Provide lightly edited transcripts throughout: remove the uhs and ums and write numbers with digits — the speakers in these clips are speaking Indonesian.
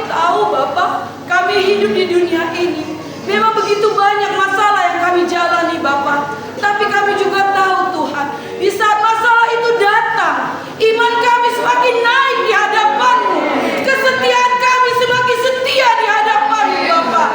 kami tahu Bapa, kami hidup di dunia ini memang begitu banyak masalah yang kami jalani Bapa. Tapi kami juga tahu Tuhan, di saat masalah itu datang, iman kami semakin naik di hadapan-Mu. Kesetiaan kami semakin setia di hadapan-Mu Bapa.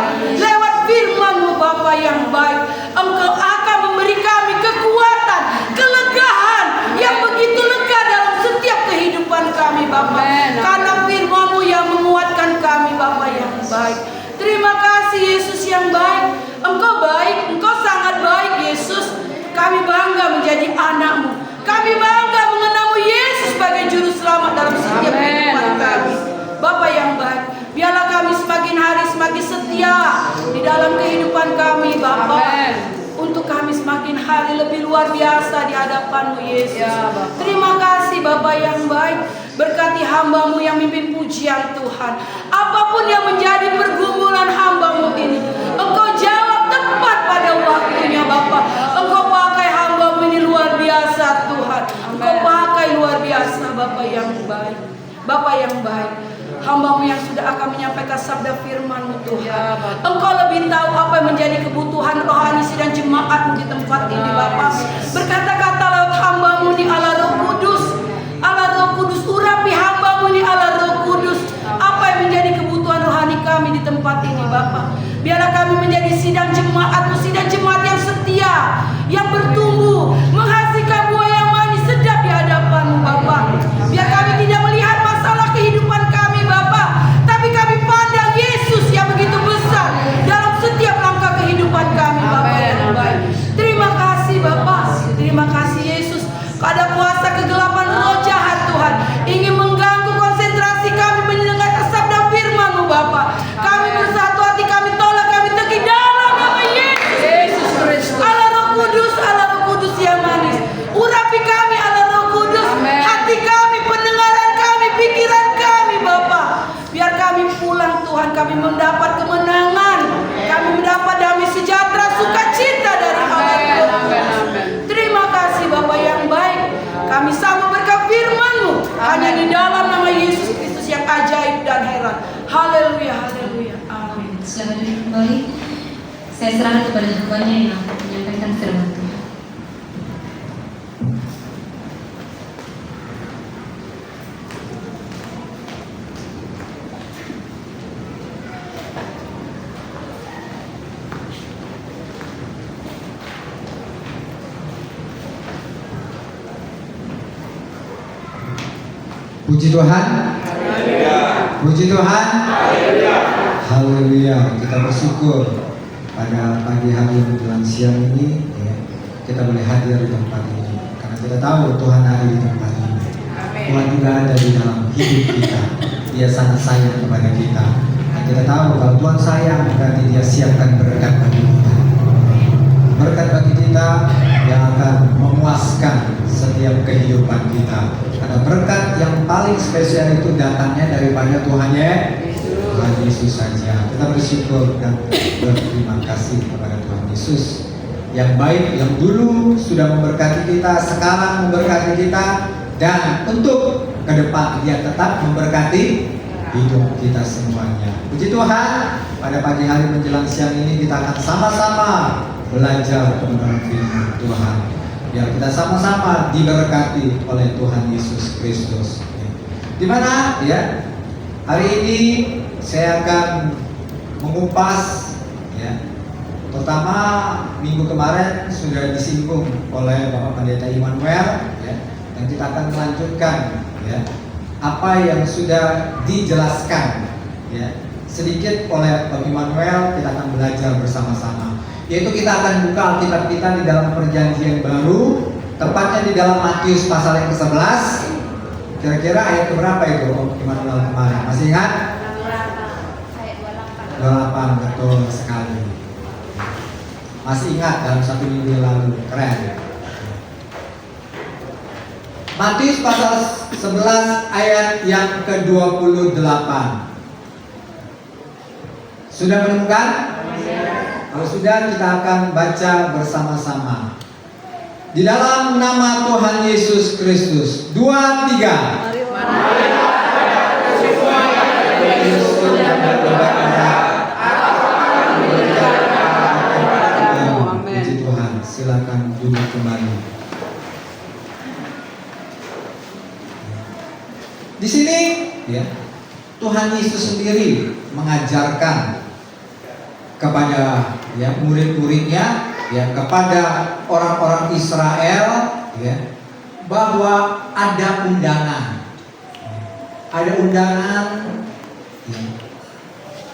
Lewat firman-Mu Bapa yang baik, Engkau akan memberi kami kekuatan, kelegaan yang begitu lega dalam setiap kehidupan kami Bapa. Karena firman-Mu yang menguatkan kami Bapa yang baik. Terima kasih Yesus yang baik. Engkau baik, Engkau sangat baik Yesus. Kami bangga menjadi anak-Mu. Kami bangga mengenal-Mu Yesus sebagai juru selamat dalam setiap kehidupan kami. Bapa yang baik, biarlah kami semakin hari semakin setia di dalam kehidupan kami Bapa. Untuk kami semakin hari lebih luar biasa di hadapan-Mu Yesus. Terima kasih Bapa yang baik. Berkati hamba-Mu yang mimpin pujian Tuhan. Apapun yang menjadi pergumulan hamba-Mu ini, Engkau jawab tepat pada waktunya Bapa. Engkau pakai hamba-Mu ini luar biasa Tuhan. Engkau pakai luar biasa Bapa yang baik. Bapa yang baik, hamba-Mu yang sudah akan menyampaikan sabda firman-Mu Tuhan. Engkau lebih tahu apa yang menjadi kebutuhan rohani sidang jemaat-Mu di tempat ini Bapa. Berkata-kata lewat hamba-Mu ini Allah Roh Kudus. Allah Roh Kudus, urapi hamba-Mu ini Allah Roh Kudus. Apa yang menjadi kebutuhan rohani kami di tempat ini Bapa. Biarlah kami menjadi sidang jemaat-Mu, sidang jemaat yang setia, yang bertumbuh, menghasilkan buah yang manis sedap di hadapan-Mu Bapa. Biar kami tidak melihat masalah kehidupan kami Bapa, tapi kami pandang Yesus yang begitu besar dalam setiap langkah kehidupan kami Bapa yang baik. Terima kasih Bapa, terima kasih Yesus. Ada kuasa kegelapan roh jahat Tuhan ingin mengganggu konsentrasi kami mendengar sabda firman-Mu Bapa. Kami bersatu hati, kami tolak, kami teguh dalam nama Yesus Kristus. Allah Roh Kudus yang manis, urapi kami Allah Roh Kudus. Hati kami, pendengaran kami, pikiran kami Bapa. Biar kami pulang Tuhan, kami mendapat kemenangan, kami mendapat damai sejahtera, sukacita dari Allah Tuhan. Terima kasih Bapa yang baik. Kami sambut berkat firman-Mu hanya di dalam nama Yesus Kristus yang ajaib dan heran. Haleluya, haleluya, amin. Selamat duduk kembali. Saya serahkan kepada hambanya yang menyampaikan firman Tuhan. Puji Tuhan. Puji Tuhan. Haleluya. Kita bersyukur pada pagi hari menjelang siang ini ya, kita boleh hadir di tempat ini karena kita tahu Tuhan ada di tempat ini. Tuhan juga ada di dalam hidup kita. Dia sangat sayang kepada kita. Dan kita tahu kalau Tuhan sayang berarti Dia siapkan berkat bagi kita. Berkat bagi kita yang akan memuaskan setiap kehidupan kita. Karena berkat yang paling spesial itu datangnya daripada Tuhan Yesus saja. Kita bersyukur dan berterima kasih kepada Tuhan Yesus yang baik, yang dulu sudah memberkati kita, sekarang memberkati kita, dan untuk ke depan Dia tetap memberkati hidup kita semuanya. Puji Tuhan, pada pagi hari menjelang siang ini kita akan sama-sama belajar tentang firman Tuhan. Biar kita sama-sama diberkati oleh Tuhan Yesus Kristus. Di mana ya? Hari ini saya akan mengupas ya. Pertama minggu kemarin sudah disinggung oleh Bapak Pendeta Immanuel ya. Dan kita akan melanjutkan ya apa yang sudah dijelaskan ya sedikit oleh Bapak Immanuel. Kita akan belajar bersama-sama. Yaitu kita akan buka Alkitab kita di dalam perjanjian baru, tepatnya di dalam Matius pasal yang ke-11. Kira-kira ayat keberapa itu Om Immanuel kemarin? Masih ingat? 28, betul sekali. Masih ingat dalam satu minggu yang lalu, keren. Matius pasal 11 ayat yang ke-28. Sudah menemukan? Kalau sudah, kita akan baca bersama-sama. Di dalam nama Tuhan Yesus Kristus. 2, 3. duduk kembali. Di sini ya, Tuhan Yesus sendiri mengajarkan kepada ya murid-muridnya, ya kepada orang-orang Israel, ya bahwa ada undangan, ya,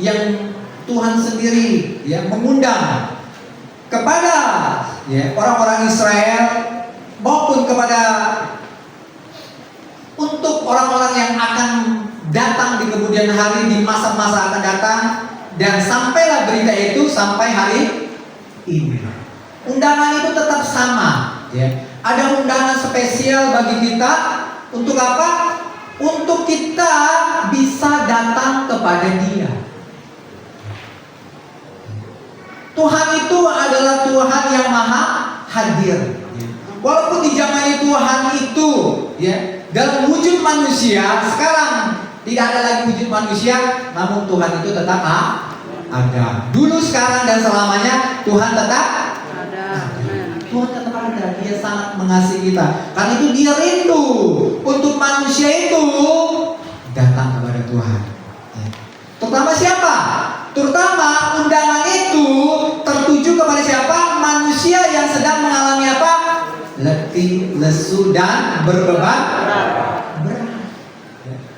yang Tuhan sendiri ya mengundang kepada ya orang-orang Israel maupun kepada untuk orang-orang yang akan datang di kemudian hari, di masa-masa akan datang, dan sampailah berita itu sampai hari ini. Undangan itu tetap sama, ya. Ada undangan spesial bagi kita untuk apa? Untuk kita bisa datang kepada Dia. Tuhan itu adalah Tuhan yang maha hadir. Walaupun di zaman Tuhan itu, ya, dalam wujud manusia, sekarang tidak ada lagi wujud manusia, namun Tuhan itu tetap ada. Dulu, sekarang, dan selamanya Tuhan tetap ada. Tuhan tetap ada. Dia sangat mengasihi kita. Karena itu Dia rindu untuk manusia itu datang kepada Tuhan. Terutama siapa? Terutama undangan itu tertuju kepada siapa? Manusia yang sedang mengalami apa? Letih, lesu, dan berbeban berat.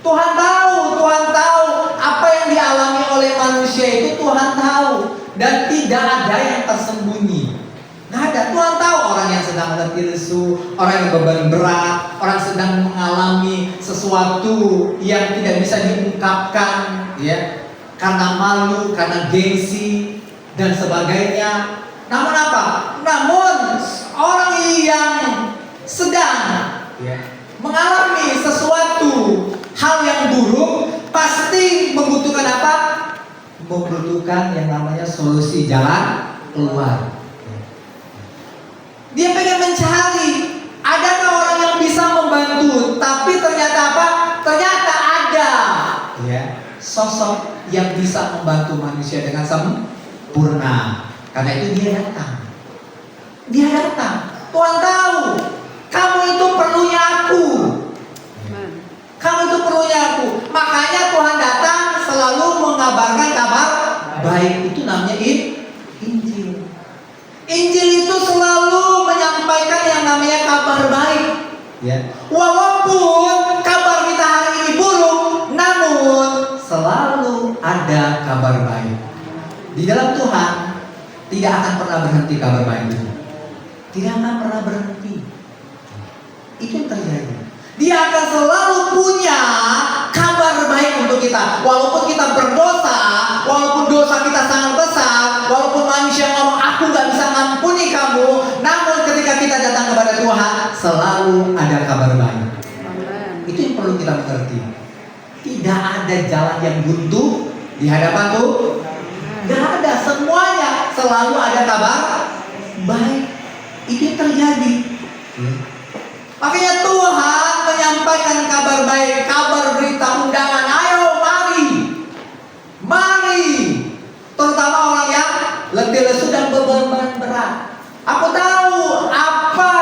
Tuhan tahu apa yang dialami oleh manusia itu. Tuhan tahu, dan tidak ada yang tersembunyi. Nggak ada. Tuhan tahu orang yang sedang letih lesu, orang yang beban berat, orang sedang mengalami sesuatu yang tidak bisa diungkapkan, ya, karena malu, karena gengsi dan sebagainya. Namun apa? Namun orang yang sedang mengalami sesuatu hal yang buruk pasti membutuhkan apa? Membutuhkan yang namanya solusi, jalan keluar. Dia pengen mencari, adakah orang yang bisa membantu? Tapi ternyata apa? Ternyata ada, ya, sosok yang bisa membantu manusia dengan sempurna. Karena itu Dia datang. Dia datang. Tuhan tahu kamu itu perlunya aku. Kamu itu perlunya aku. Makanya Tuhan datang selalu mengabarkan kabar baik. Itu namanya Injil. Injil itu selalu menyampaikan yang namanya kabar baik. Ya. Walaupun kabar kita hari ini buruk, namun selalu ada kabar baik. Di dalam Tuhan tidak akan pernah berhenti kabar baik itu. Tidak akan pernah berhenti. Itu yang terjadi. Dia akan selalu punya kabar baik untuk kita. Walaupun kita berdosa, walaupun dosa kita sangat besar, walaupun manusia ngomong aku gak bisa ngampuni kamu, namun ketika kita datang kepada Tuhan, selalu ada kabar baik. Itu yang perlu kita mengerti. Tidak ada jalan yang buntu di hadapan Tuhan. Gak ada, semuanya selalu ada kabar baik. Itu yang terjadi. Makanya Tuhan menyampaikan kabar baik, kabar berita, undangan. Ayo mari. Terutama orang yang letih lesu dan beban berat. Aku tahu apa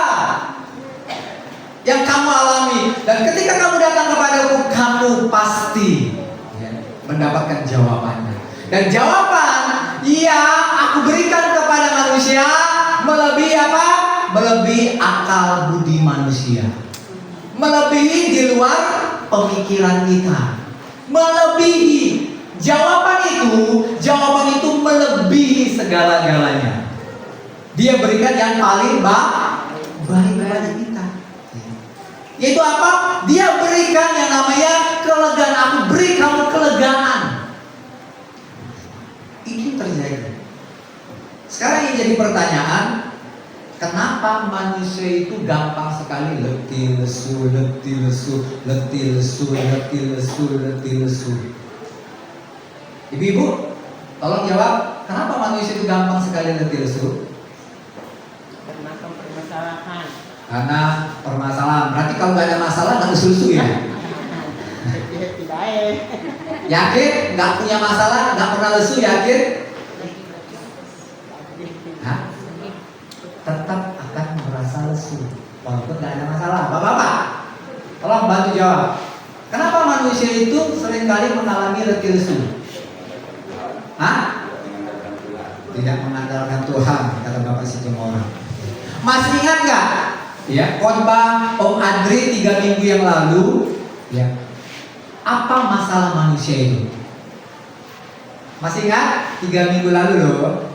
yang kamu alami, dan ketika kamu datang kepadaku, kamu pasti mendapatkan jawabannya. Dan jawaban yang aku berikan kepada manusia melebihi apa? Melebihi akal budi manusia, melebihi di luar pemikiran kita, melebihi jawaban itu melebihi segala-galanya. Dia berikan yang paling baik kepada kita. Yaitu apa? Dia berikan yang namanya kelegaan. Aku beri kamu kelegaan. Itu terjadi. Sekarang yang jadi pertanyaan, kenapa manusia itu gampang sekali letih lesu? Ibu-ibu, tolong jawab, kenapa manusia itu gampang sekali letih lesu? Karena permasalahan. Karena permasalahan. Berarti kalau nggak ada masalah nggak lesu ya? Tidak. Yakin? Nggak punya masalah, nggak pernah lesu, yakin? Hah? Tetap akan jawab. Kenapa manusia itu seringkali mengalami letih lesu? Hah? Tidak mengandalkan Tuhan, kata Bapak Situmorang. Masih ingat nggak? Ya, khotbah Om Adri 3 minggu yang lalu. Ya, apa masalah manusia itu? Masih ingat? 3 minggu lalu loh.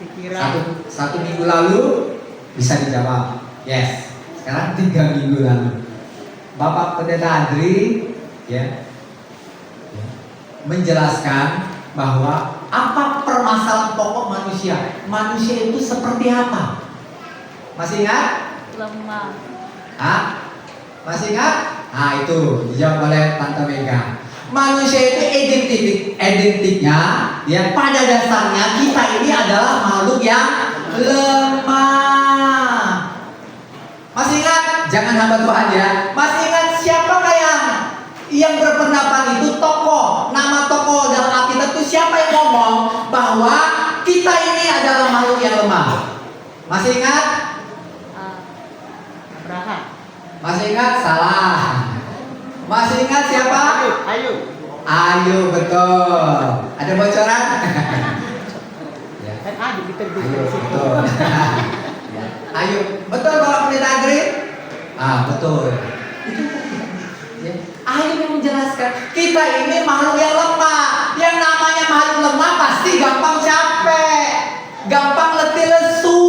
Pikiran. Satu minggu lalu bisa dijawab. Yes. Sekarang 3 minggu lalu. Bapak Pendeta Adri ya, menjelaskan bahwa apa permasalahan pokok manusia. Manusia itu seperti apa? Masih ingat? Lemah. Hah? Masih ingat? Nah itu dijawab oleh Tante Mega. Manusia itu identiknya ya, pada dasarnya kita ini adalah makhluk yang lemah. Masih ingat? Jangan hamba Tuhan ya. Masih ingat siapa yang berpendapat itu tokoh? Nama tokoh dalam Alkitab itu siapa yang ngomong bahwa kita ini adalah makhluk yang lemah? Masih ingat? Abraham. Masih ingat? Salah. Masih ingat siapa? Ayo. Ayo, betul. Ada bocoran? Ya. Ayo kita Ayo, di situ. betul. Ya. Ayo, betul Bapak Pendeta Adri? Betul. Itu ya. Ayo yang menjelaskan. Kita ini makhluk yang lemah. Yang namanya makhluk lemah pasti gampang capek, gampang letih lesu.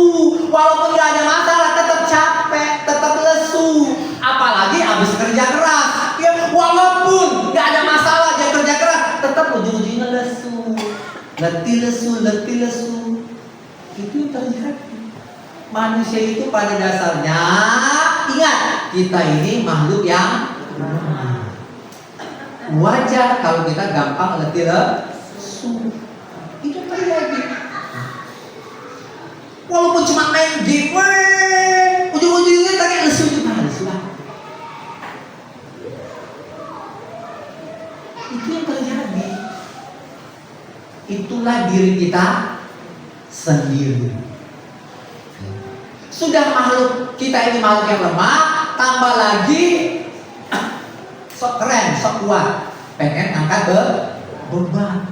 Walaupun gak ada masalah, tetap capek, tetap lesu. Apalagi habis kerja keras. Ya, walaupun gak ada masalah dia kerja keras, tetap ujung-ujungnya lesu. Letih lesu. Itu yang terjadi. Manusia itu pada dasarnya, ingat, kita ini makhluk yang lemah. Wajar kalau kita gampang letih lesu. Itu terjadi. Walaupun cuma main game, ujung-ujungnya tadi lesu juga, lesu lah. Itu yang terjadi. Itulah diri kita sendiri. Sudah makhluk kita ini makhluk yang lemah, tambah lagi sok keren, sok kuat, pengen angkat beban.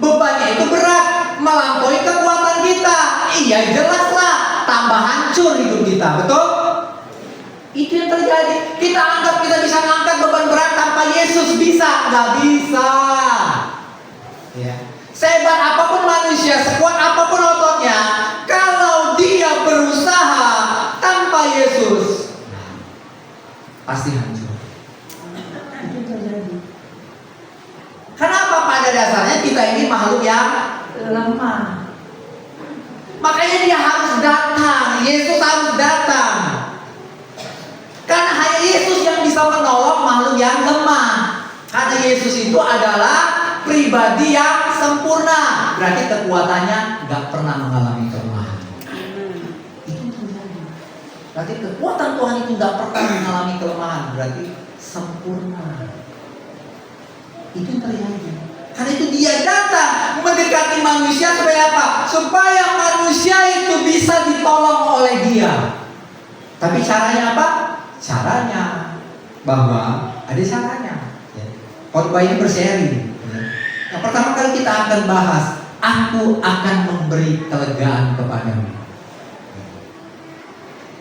Bebannya itu berat, melampaui kekuatan kita. Iya jelaslah, tambah hancur hidup kita, betul? Itu yang terjadi. Kita anggap kita bisa mengangkat beban berat tanpa Yesus, bisa? Nggak bisa. Ya. Sehebat apapun manusia, sekuat apapun ototnya, kalau dia berusaha tanpa Yesus, pasti hancur. Itu terjadi. Kenapa? Pada dasarnya kita ini makhluk yang lemah. Makanya dia harus datang. Yesus harus datang. Karena hanya Yesus yang bisa menolong makhluk yang lemah. Karena Yesus itu adalah pribadi yang sempurna. Berarti kekuatannya gak pernah mengalami kelemahan. Itu terjadi. Berarti kekuatan Tuhan itu gak pernah mengalami kelemahan. Berarti sempurna. Itu yang terjadi. Karena itu dia datang mendekati manusia supaya apa? Supaya manusia itu bisa ditolong oleh dia. Tapi caranya apa? Caranya bahwa ada caranya. Khotbah ini berseri. Yang pertama kali kita akan bahas, aku akan memberi kelegaan kepadamu.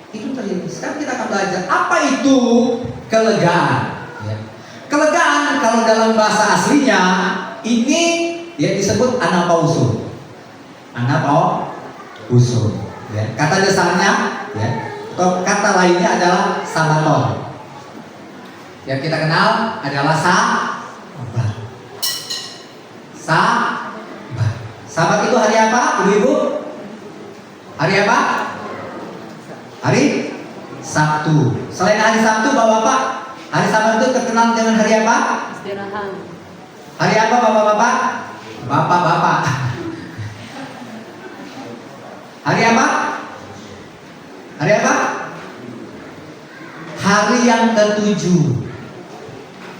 Itu terjadi. Sekarang kita akan belajar apa itu kelegaan. Kelegaan kalau dalam bahasa aslinya ini ya disebut anapauso. Anapauso. Ya. Kata dasarnya ya, atau kata lainnya adalah sabaton. Yang kita kenal adalah sabat. Sabat itu hari apa, Ibu-ibu? Hari apa? Hari Sabtu. Selain hari Sabtu, Bapak-bapak, hari Sabat itu terkenal dengan hari apa? Istirahat. Hari apa, Bapak-bapak? Bapak-bapak. Hari apa? Hari apa? Hari yang ke-7.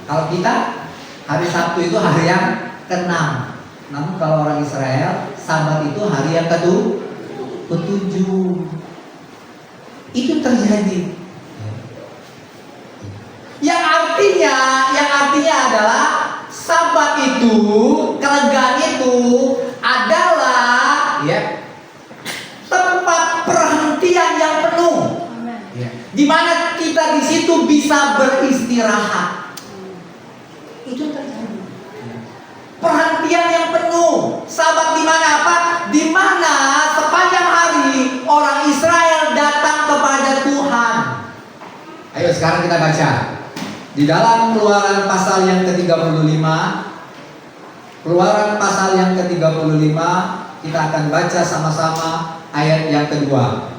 Kalau kita, hari Sabtu itu hari yang ke-6. Namun kalau orang Israel, Sabat itu hari yang ke-7. Itu terjadi. Yang artinya itu, kelegaan itu adalah ya tempat perhentian yang penuh. Ya. Di mana kita di situ bisa beristirahat. Itu yang terjadi. Perhentian yang penuh. Sahabat, di mana apa? Di mana sepanjang hari orang Israel datang kepada Tuhan. Ayo sekarang kita baca. Di dalam Keluaran pasal yang ke-35, Keluaran pasal yang ke-35, kita akan baca sama-sama ayat yang kedua.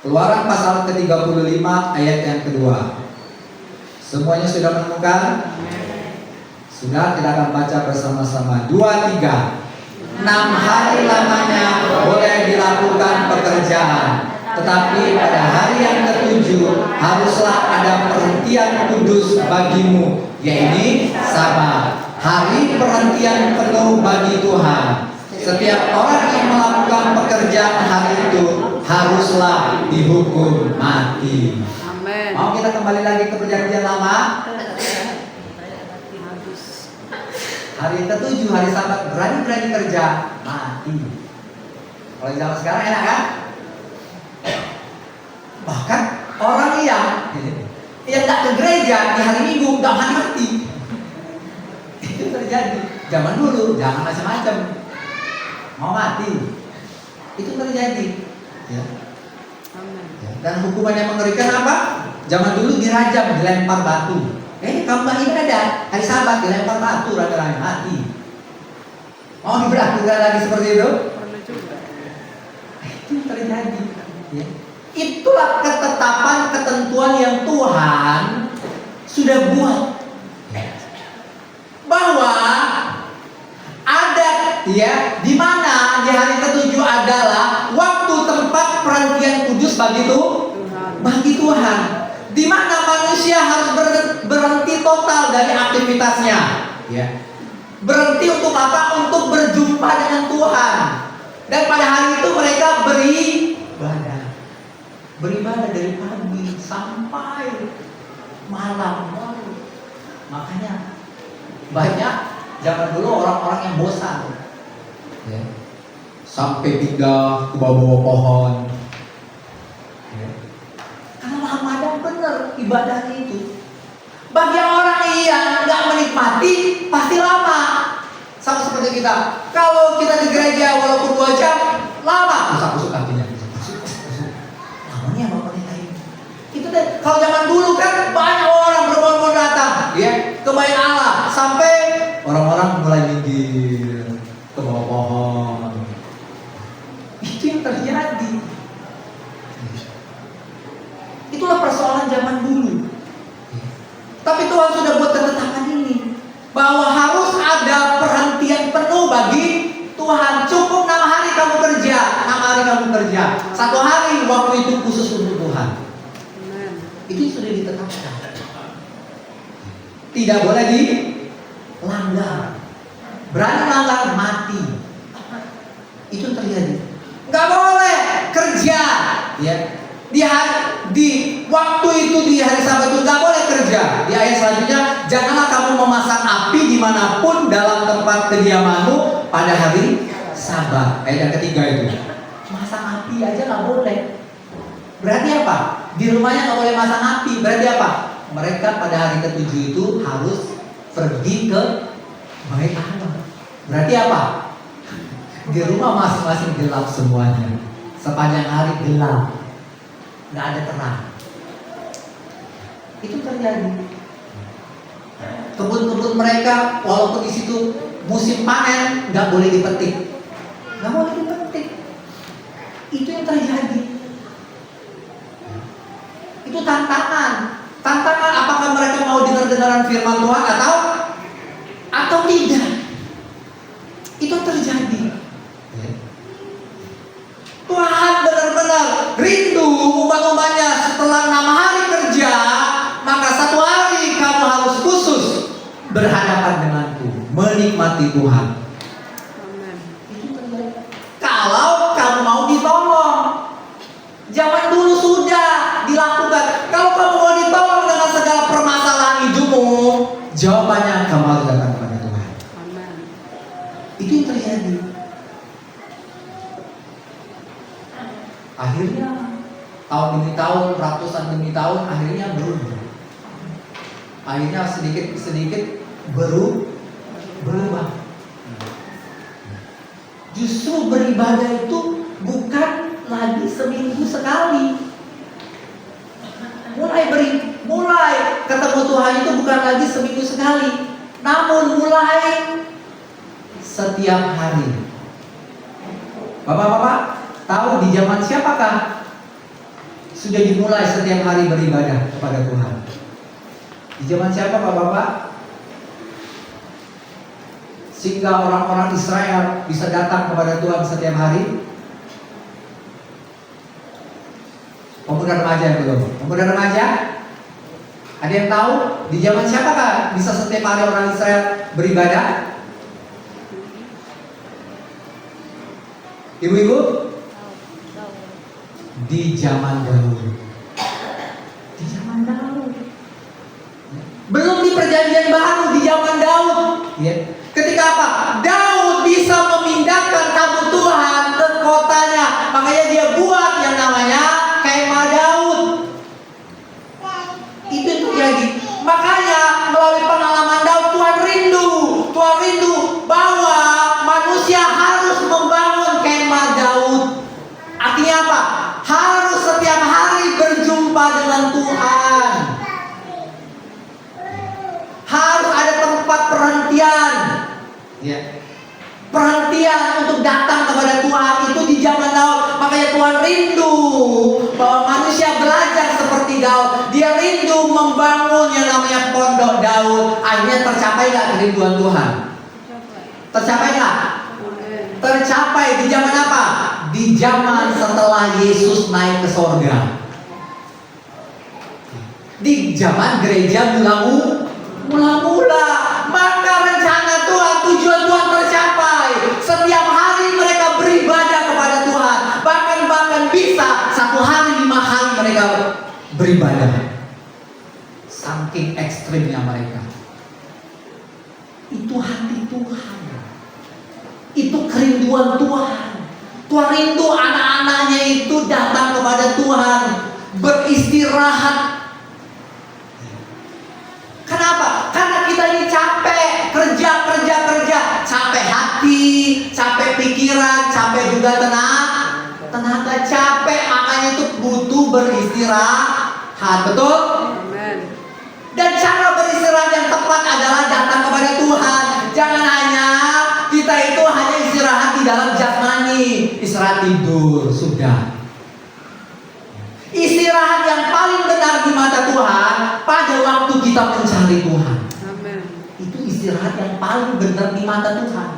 Keluaran pasal ke-35 ayat yang kedua. Semuanya sudah menemukan? Sudah, kita akan baca bersama-sama. 2, 3. 6 hari lamanya boleh dilakukan pekerjaan, tetapi pada hari yang ke-7 haruslah ada perhentian kudus bagimu, yaitu Sabat, hari perhentian penuh bagi Tuhan. Setiap orang yang melakukan pekerjaan hari itu haruslah dihukum mati. Amin. Mau kita kembali lagi ke perjanjian lama? Hari ke-7, hari Sabat, berani-berani kerja, mati. Kalau zaman sekarang enak kan? Bahkan orang yang nggak ke gereja di hari Minggu nggak mati. Itu terjadi. Zaman dulu, jangan macam-macam. Mau mati. Itu terjadi. Ya. Dan hukuman yang mengerikan apa? Zaman dulu dirajam, dilempar batu. Kamu nggak ibadah, hari Sabat dilempar batu, rada-rada mati. Mau diberlakukan lagi seperti itu? Itu yang terjadi. Ya. Itulah ketetapan ketentuan yang Tuhan sudah buat. Bahwa ada ya, di mana di hari ke-7 adalah waktu tempat perhentian kudus bagi Tuhan. Di mana manusia harus berhenti total dari aktivitasnya, ya. Berhenti untuk apa? Untuk berjumpa dengan Tuhan. Dan pada hari itu mereka beribadah dari pagi sampai malam. Makanya banyak zaman dulu orang-orang yang bosan, ya. Sampai pindah ke bawah pohon. Ramadan bener ibadahnya itu. Bagi orang yang nggak menikmati pasti lama. Sama seperti kita. Kalau kita di gereja walaupun 2 jam lama. Usah-usah kakinya. Lamanya apa wanita ini? Itu deh. Kalau zaman dulu kan banyak orang berbondong-bondong datang, ya, ke bait Allah, sampai orang-orang mulai minggir ke bawah pohon. Itu yang terjadi. Itulah persoalan zaman dulu. Tapi Tuhan sudah buat ketetapan ini, bahwa harus ada perhentian penuh bagi Tuhan. Cukup 6 hari kamu kerja, 6 hari kamu kerja. 1 hari waktu itu khusus untuk Tuhan. Itu sudah ditetapkan. Tidak boleh dilanggar. Berani langgar mati. Itu terjadi. Gak boleh kerja, ya. Di waktu itu di hari Sabat itu nggak boleh kerja. Di ayat selanjutnya, janganlah kamu memasang api dimanapun dalam tempat kediamanmu pada hari Sabat. Ayat yang ketiga itu, masang api aja nggak boleh. Berarti apa? Di rumahnya nggak boleh masang api. Berarti apa? Mereka pada hari ke-7 itu harus pergi ke bait Allah. Berarti apa? Di rumah masing-masing gelap semuanya. Sepanjang hari gelap. Nggak ada terang. Itu terjadi. Kebun-kebun mereka walaupun di situ musim panen nggak boleh dipetik, nggak boleh dipetik. Itu yang terjadi. Itu tantangan. Tantangan apakah mereka mau dengar-dengaran firman Tuhan atau tidak. Itu terjadi. Tuhan benar-benar rindu umat-umatnya setelah 6 hari kerja, maka 1 hari kamu harus khusus berhadapan denganku, menikmati Tuhan. Kalau kamu mau ditolong, zaman dulu sudah dilakukan. Kalau kamu mau ditolong dengan segala permasalahan hidupmu, jawabannya kamu harus datang kepada Tuhan. tahun, ratusan demi tahun, akhirnya berubah. Akhirnya sedikit berubah. Justru beribadah itu bukan lagi seminggu sekali. Mulai ketemu Tuhan itu bukan lagi seminggu sekali, namun mulai setiap hari. Bapak-bapak tahu di zaman siapakah sudah dimulai setiap hari beribadah kepada Tuhan? Di zaman siapa Bapak-bapak? Sehingga orang-orang Israel bisa datang kepada Tuhan setiap hari? Pemuda remaja yang belum? Pemuda remaja? Ada yang tahu di zaman siapakah bisa setiap hari orang Israel beribadah? Ibu-ibu? Di zaman Daud. Di zaman Daud. Belum di perjanjian baru, di zaman Daud. Ya. Ketika apa? Daud bisa memindahkan tabut Tuhan ke kotanya. Makanya dia buat yang namanya kemah Daud. Itu yang terjadi. Makanya melalui pengalaman Daud, Tuhan rindu bahwa manusia harus membangun kemah Daud. Artinya apa? Harus setiap hari berjumpa dengan Tuhan. Harus ada tempat perhentian. Ya. Perhentian untuk datang kepada Tuhan itu di zaman Daud. Makanya Tuhan rindu bahwa manusia belajar seperti Daud. Dia rindu membangun yang namanya pondok Daud. Akhirnya tercapai gak kerinduan Tuhan? Tercapai gak? Tercapai di zaman apa? Di zaman setelah Yesus naik ke sorga. Di zaman gereja mula-mula. Maka rencana Tuhan, tujuan Tuhan tercapai. Setiap hari mereka beribadah kepada Tuhan. Bahkan bisa 1 hari 5 hari mereka beribadah. Saking ekstrimnya mereka. Itu hati Tuhan. Itu kerinduan Tuhan. Tuhan rindu anak-anaknya itu datang kepada Tuhan, beristirahat. Kenapa? Karena kita ini capek, kerja, capek hati, capek pikiran, capek juga tenaga capek, makanya itu butuh beristirahat, betul? Dan cara beristirahat yang tepat adalah datang kepada Tuhan. Jangan hanya kita itu hanya istirahat di dalam jasmani, istirahat tidur, sudah. Istirahat yang paling benar di mata Tuhan pada waktu kita mencari Tuhan. Amen. Itu istirahat yang paling benar di mata Tuhan.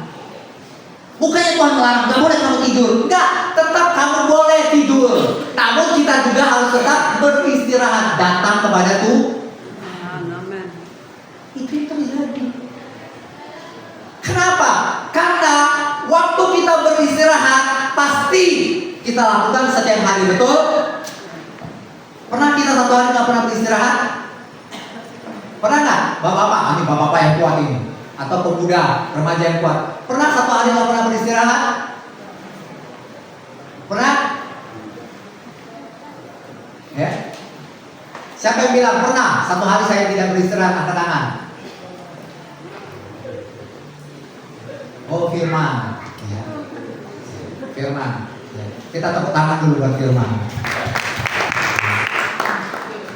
Bukannya Tuhan melarang, gak boleh kamu tidur. Enggak, tetap kamu boleh tidur. Namun kita juga harus tetap beristirahat, datang kepada Tuhan. Amen. Itu yang terjadi. Kenapa? Karena waktu kita beristirahat pasti kita lakukan setiap hari, betul? Pernah kita 1 hari nggak pernah beristirahat? Pernah nggak? Bapak-bapak, ini bapak-bapak yang kuat ini, atau pemuda, remaja yang kuat. Pernah 1 hari nggak pernah beristirahat? Pernah? Ya? Siapa yang bilang pernah 1 hari saya tidak beristirahat? Angkat tangan. Oh, Firman. Ya. Firman. Ya. Kita tepuk tangan dulu buat Firman.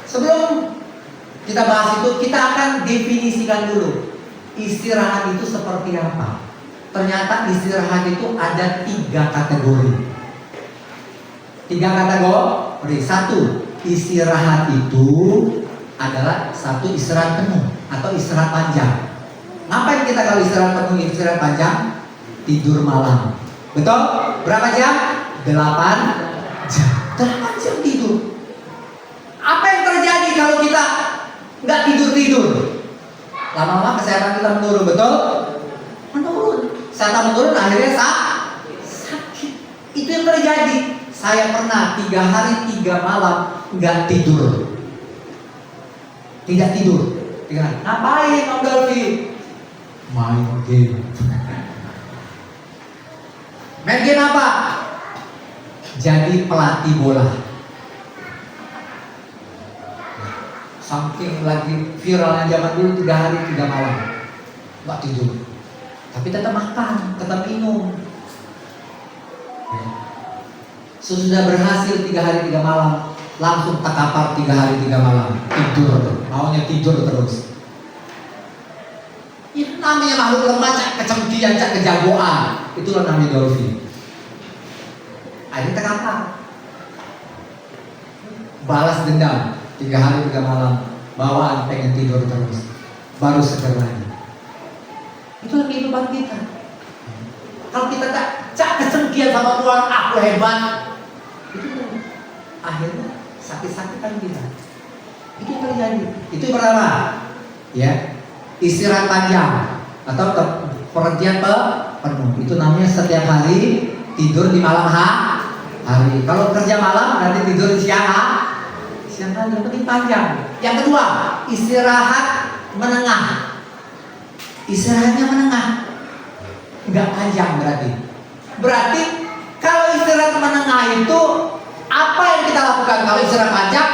Sebelum kita bahas itu, kita akan definisikan dulu istirahat itu seperti apa. Ternyata istirahat itu ada 3 kategori. 3 kategori. 1, istirahat itu adalah 1 istirahat penuh atau istirahat panjang. Ngapain kita kalau istirahat penuh, istirahat panjang? Tidur malam. Betul? Berapa jam? 8 jam. 8 jam tidur. Apa yang terjadi kalau kita nggak tidur? Lama-lama kesehatan kita menurun, betul? Menurun. Kesehatan menurun, akhirnya sakit. Itu yang terjadi. Saya pernah 3 hari 3 malam nggak tidur. Tidak tidur. Ngapain Om Dalvi? Main game. Main game apa? Jadi pelatih bola. saking lagi viralnya zaman dulu 3 hari 3 malam nggak tidur, tapi tetap makan, tetap minum. Ya. Sudah berhasil 3 hari 3 malam, langsung terkapar 3 hari 3 malam, tidur, maunya tidur terus. Itu namanya makhluk lemah, cak kecengkian, cak kejagoan. Itulah namanya dolphin. Akhirnya terkapar. Balas dendam 3 hari 3 malam, bawaan pengen tidur terus, baru seger lagi. Itulah kehidupan kita. Kalau kita cak kesengkian sama Tuhan, aku hebat, itu akhirnya sakit-sakitan kita. Itu terjadi. Itu yang pertama, ya, istirahat panjang atau pengertian penuh. Itu namanya setiap hari tidur di malam hari. Kalau kerja malam nanti tidur di siang hari, yang penting panjang. Yang kedua, istirahat menengah. Istirahatnya menengah, nggak panjang berarti. Berarti kalau istirahat menengah itu apa yang kita lakukan? Kalau istirahat panjang,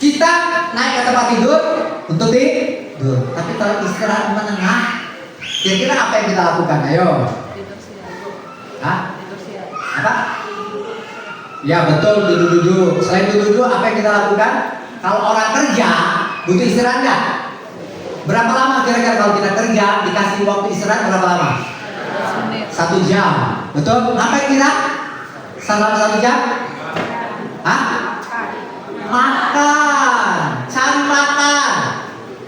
kita naik ke tempat tidur untuk tidur. Tapi kalau istirahat menengah, kira-kira apa yang kita lakukan? Ayo. Hah? Apa? Ya betul, duduk-duduk. Selain duduk-duduk, apa yang kita lakukan? Kalau orang kerja, butuh istirahat nggak? Berapa lama kira-kira kalau kita kerja dikasih waktu istirahat berapa lama? 1 jam. Betul? Ngapain kira? Selama 1 jam? Hah? Makan. Cari makan.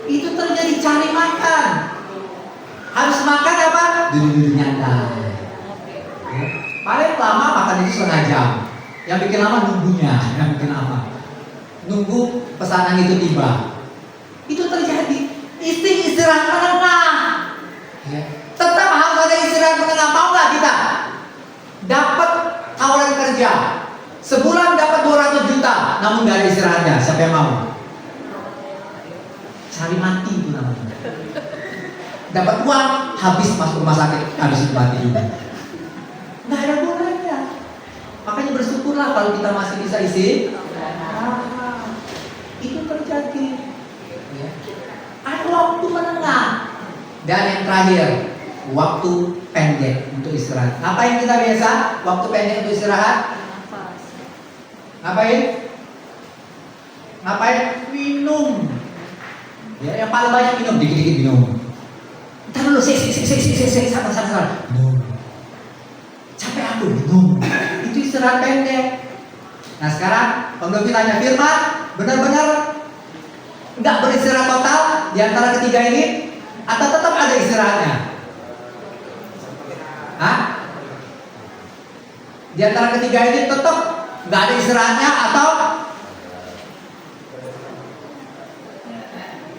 Itu terjadi cari makan. Habis makan apa? Duduk-duduk nyantai. Paling lama makan itu 1/2 jam. Yang bikin lama nunggunya. Yang bikin lama nunggu pesanan itu tiba. Itu terjadi. Istirahat menengah. Ya. Tetap harus ada istirahat menengah. Mau nggak kita dapat tawaran kerja sebulan dapat 200 juta, namun nggak ada istirahatnya? Siapa yang mau? Cari mati itu namanya. Dapat uang, habis masuk rumah sakit, habis itu mati juga. Nggak ada gunanya. Makanya bersyukurlah kalau kita masih bisa isi. Itu terjadi. Ya. Ada waktu menengah. Dan yang terakhir, waktu pendek untuk istirahat. Ngapain kita biasa? Waktu pendek untuk istirahat? Ngapain? Minum. Ya, yang paling banyak minum, dikit-dikit minum. Ntar dulu, sabar. Minum. Capek aku, minum. Itu istirahat pendek. Nah sekarang, Om tanya, Firman, benar-benar nggak beristirahat total di antara ketiga ini, atau tetap ada istirahatnya? Hah? Di antara ketiga ini tetap nggak ada istirahatnya atau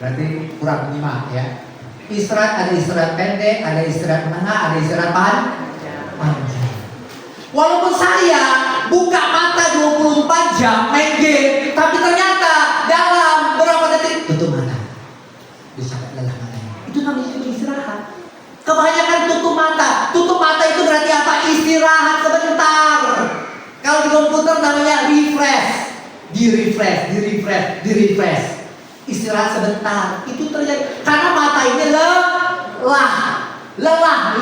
berarti kurang menyimak ya? Istirahat ada istirahat pendek, ada istirahat menengah, ada istirahat panjang. Walaupun saya buka mata 24 jam main game, tapi ternyata dalam berapa detik tutup mata. Bisa lelah matanya. Itu namanya istirahat. Kebanyakan tutup mata. Tutup mata itu berarti apa? Istirahat sebentar. Kalau di komputer namanya refresh. Di refresh. Istirahat sebentar. Itu terjadi karena mata ini lelah,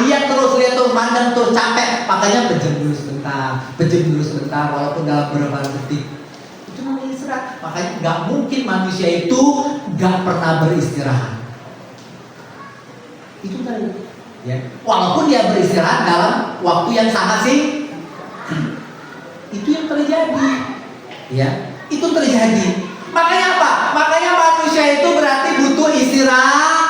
lihat terus, mandang terus, capek. Makanya pejam dulu sebentar, walaupun dalam beberapa detik. Itu namanya istirahat. Makanya nggak mungkin manusia itu nggak pernah beristirahat. Itu tadi. Ya. Walaupun dia beristirahat dalam waktu yang sangat itu yang terjadi. Ya, itu terjadi. Makanya apa? Makanya manusia itu berarti butuh istirahat.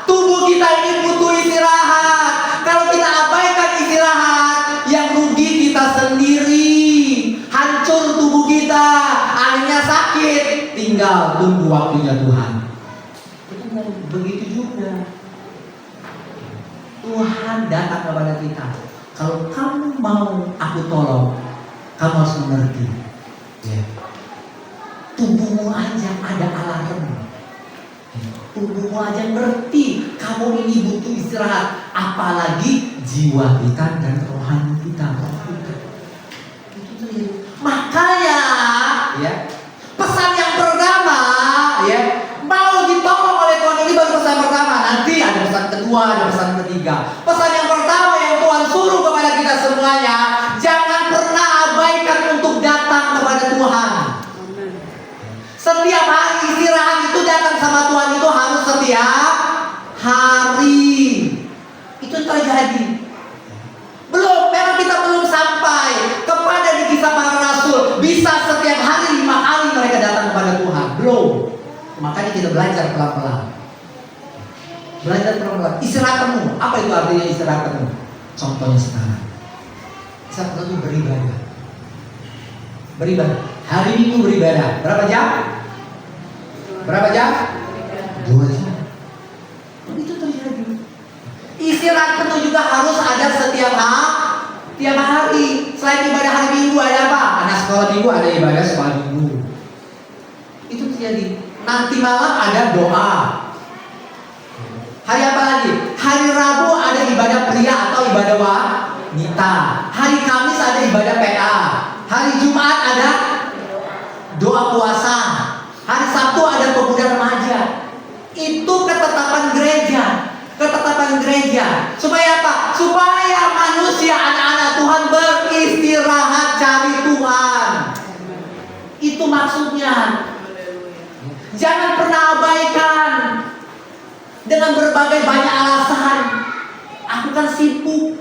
Tubuh kita ini butuh istirahat. Kalau kita abaikan istirahat, yang rugi kita sendiri. Hancur tubuh kita, akhirnya sakit. Tinggal tunggu waktunya Tuhan. Begitu juga Tuhan datang kepada kita. Kalau kamu mau aku tolong, kamu harus mengerti. Ya. Tubuhmu aja ada alarm. Tubuhmu aja ngerti kamu ini butuh istirahat, apalagi jiwa kita dan rohani kita. Makanya ya, pesan yang pertama kedua dan pesan ketiga. Pesan yang pertama yang Tuhan suruh kepada kita semuanya, jangan pernah abaikan untuk datang kepada Tuhan. Setiap hari istirahat itu datang sama Tuhan itu harus setiap hari. Itu terjadi. Memang kita belum sampai kepada di kisah para rasul bisa setiap hari 5 kali mereka datang kepada Tuhan. Belum. Makanya kita belajar pelan-pelan. Belajar pelan-pelan. Istirahat penuh. Apa itu artinya istirahat penuh? Contohnya sekarang. Istirahat penuh itu beribadah. Beribadah. Hari Minggu beribadah. Berapa jam? Berapa jam? 2 jam. Itu terjadi. Istirahat penuh juga harus ada setiap hari. Selain ibadah hari Minggu ada apa? Anak sekolah Minggu ada ibadah sekolah Minggu. Itu terjadi. Nanti malam ada doa. Hari apa lagi? Hari Rabu ada ibadah pria atau ibadah wanita. Hari Kamis ada ibadah PA. Hari Jumat ada doa puasa. Hari Sabtu ada pemuda remaja. Itu ketetapan gereja. Ketetapan gereja. Supaya apa? Supaya manusia, anak-anak Tuhan beristirahat cari Tuhan. Itu maksudnya. Jangan pernah abaikan dengan berbagai banyak alasan. Aku kan sibuk.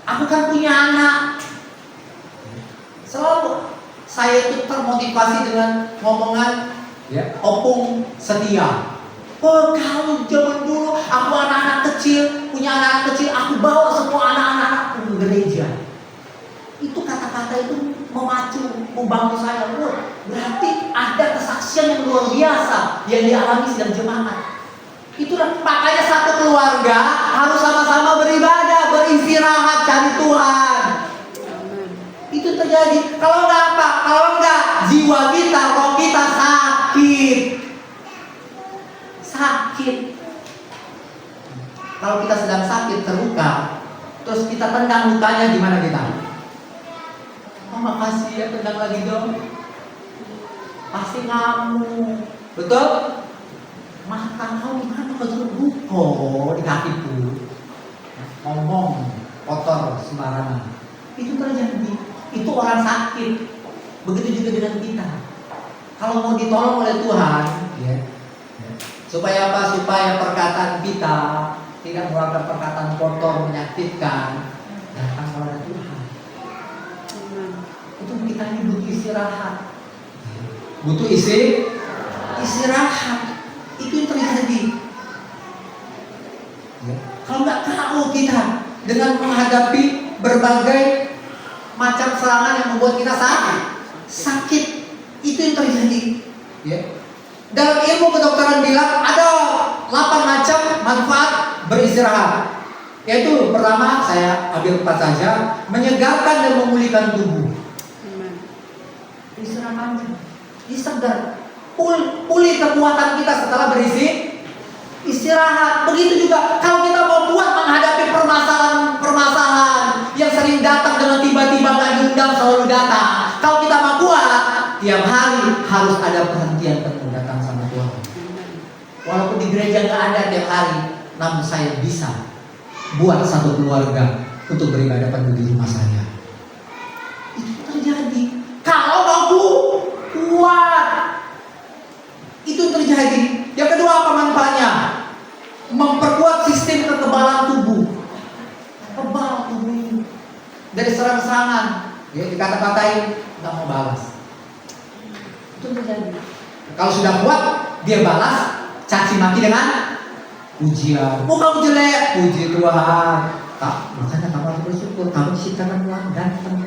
Aku kan punya anak. Selalu saya itu termotivasi dengan ngomongan Opung Setia. Oh, kalau zaman dulu aku anak-anak kecil, punya anak-anak kecil, aku bawa semua anak-anak ke gereja. Itu kata-kata itu memacu, membangun saya. Wah, berarti ada kesaksian yang luar biasa yang dialami sidang jemaat. Itulah makanya satu keluarga harus sama-sama beribadah, beristirahat, cari Tuhan. Itu terjadi. Kalau enggak apa? Kalau enggak, jiwa kita, roh kita sakit. Kalau kita sedang sakit, terluka, terus kita tendang lukanya, gimana kita? Oh, makasih ya, tendang lagi dong. Pasti ngamuk. Betul? Mata kau gimana kau terluka di kakiku? Ngomong kotor sembarangan. Itu terjadi. Itu orang sakit. Begitu juga dengan kita. Kalau mau ditolong oleh Tuhan, supaya apa? Supaya perkataan kita tidak mengeluarkan perkataan kotor, menyakitkan, datang kepada Tuhan. Itu kita ini butuh istirahat. Butuh istirahat. Itu yang terjadi. Kalau nggak tahu kita dengan menghadapi berbagai macam serangan yang membuat kita sakit, itu yang terjadi. Dalam ilmu kedokteran bilang ada 8 macam manfaat beristirahat. Yaitu pertama, saya ambil 4 saja, menyegarkan dan memulihkan tubuh. Istirahat aja, disegar, pulih kekuatan kita setelah istirahat. Begitu juga kalau kita mau kuat menghadapi permasalahan yang sering datang dengan tiba-tiba nggak diundang selalu datang. Kalau kita mau kuat, tiap hari harus ada perhentian penuh datang sama Tuhan. Walaupun di gereja nggak ada tiap hari, namun saya bisa buat satu keluarga untuk beribadah penuh di rumah saya. Itu terjadi. Kalau mau kuat, itu terjadi. Yang kedua apa manfaatnya? Memperkuat sistem kekebalan tubuh. Kebal tubuh ini dari serang-serangan. Dikata-katain nggak mau balas. Itu terjadi. Kalau sudah kuat, dia balas caci maki dengan pujian. Oh, kamu jelek, puji Tuhan. Makanya kamu harus bersyukur, kamu diciptakan Tuhan ganteng.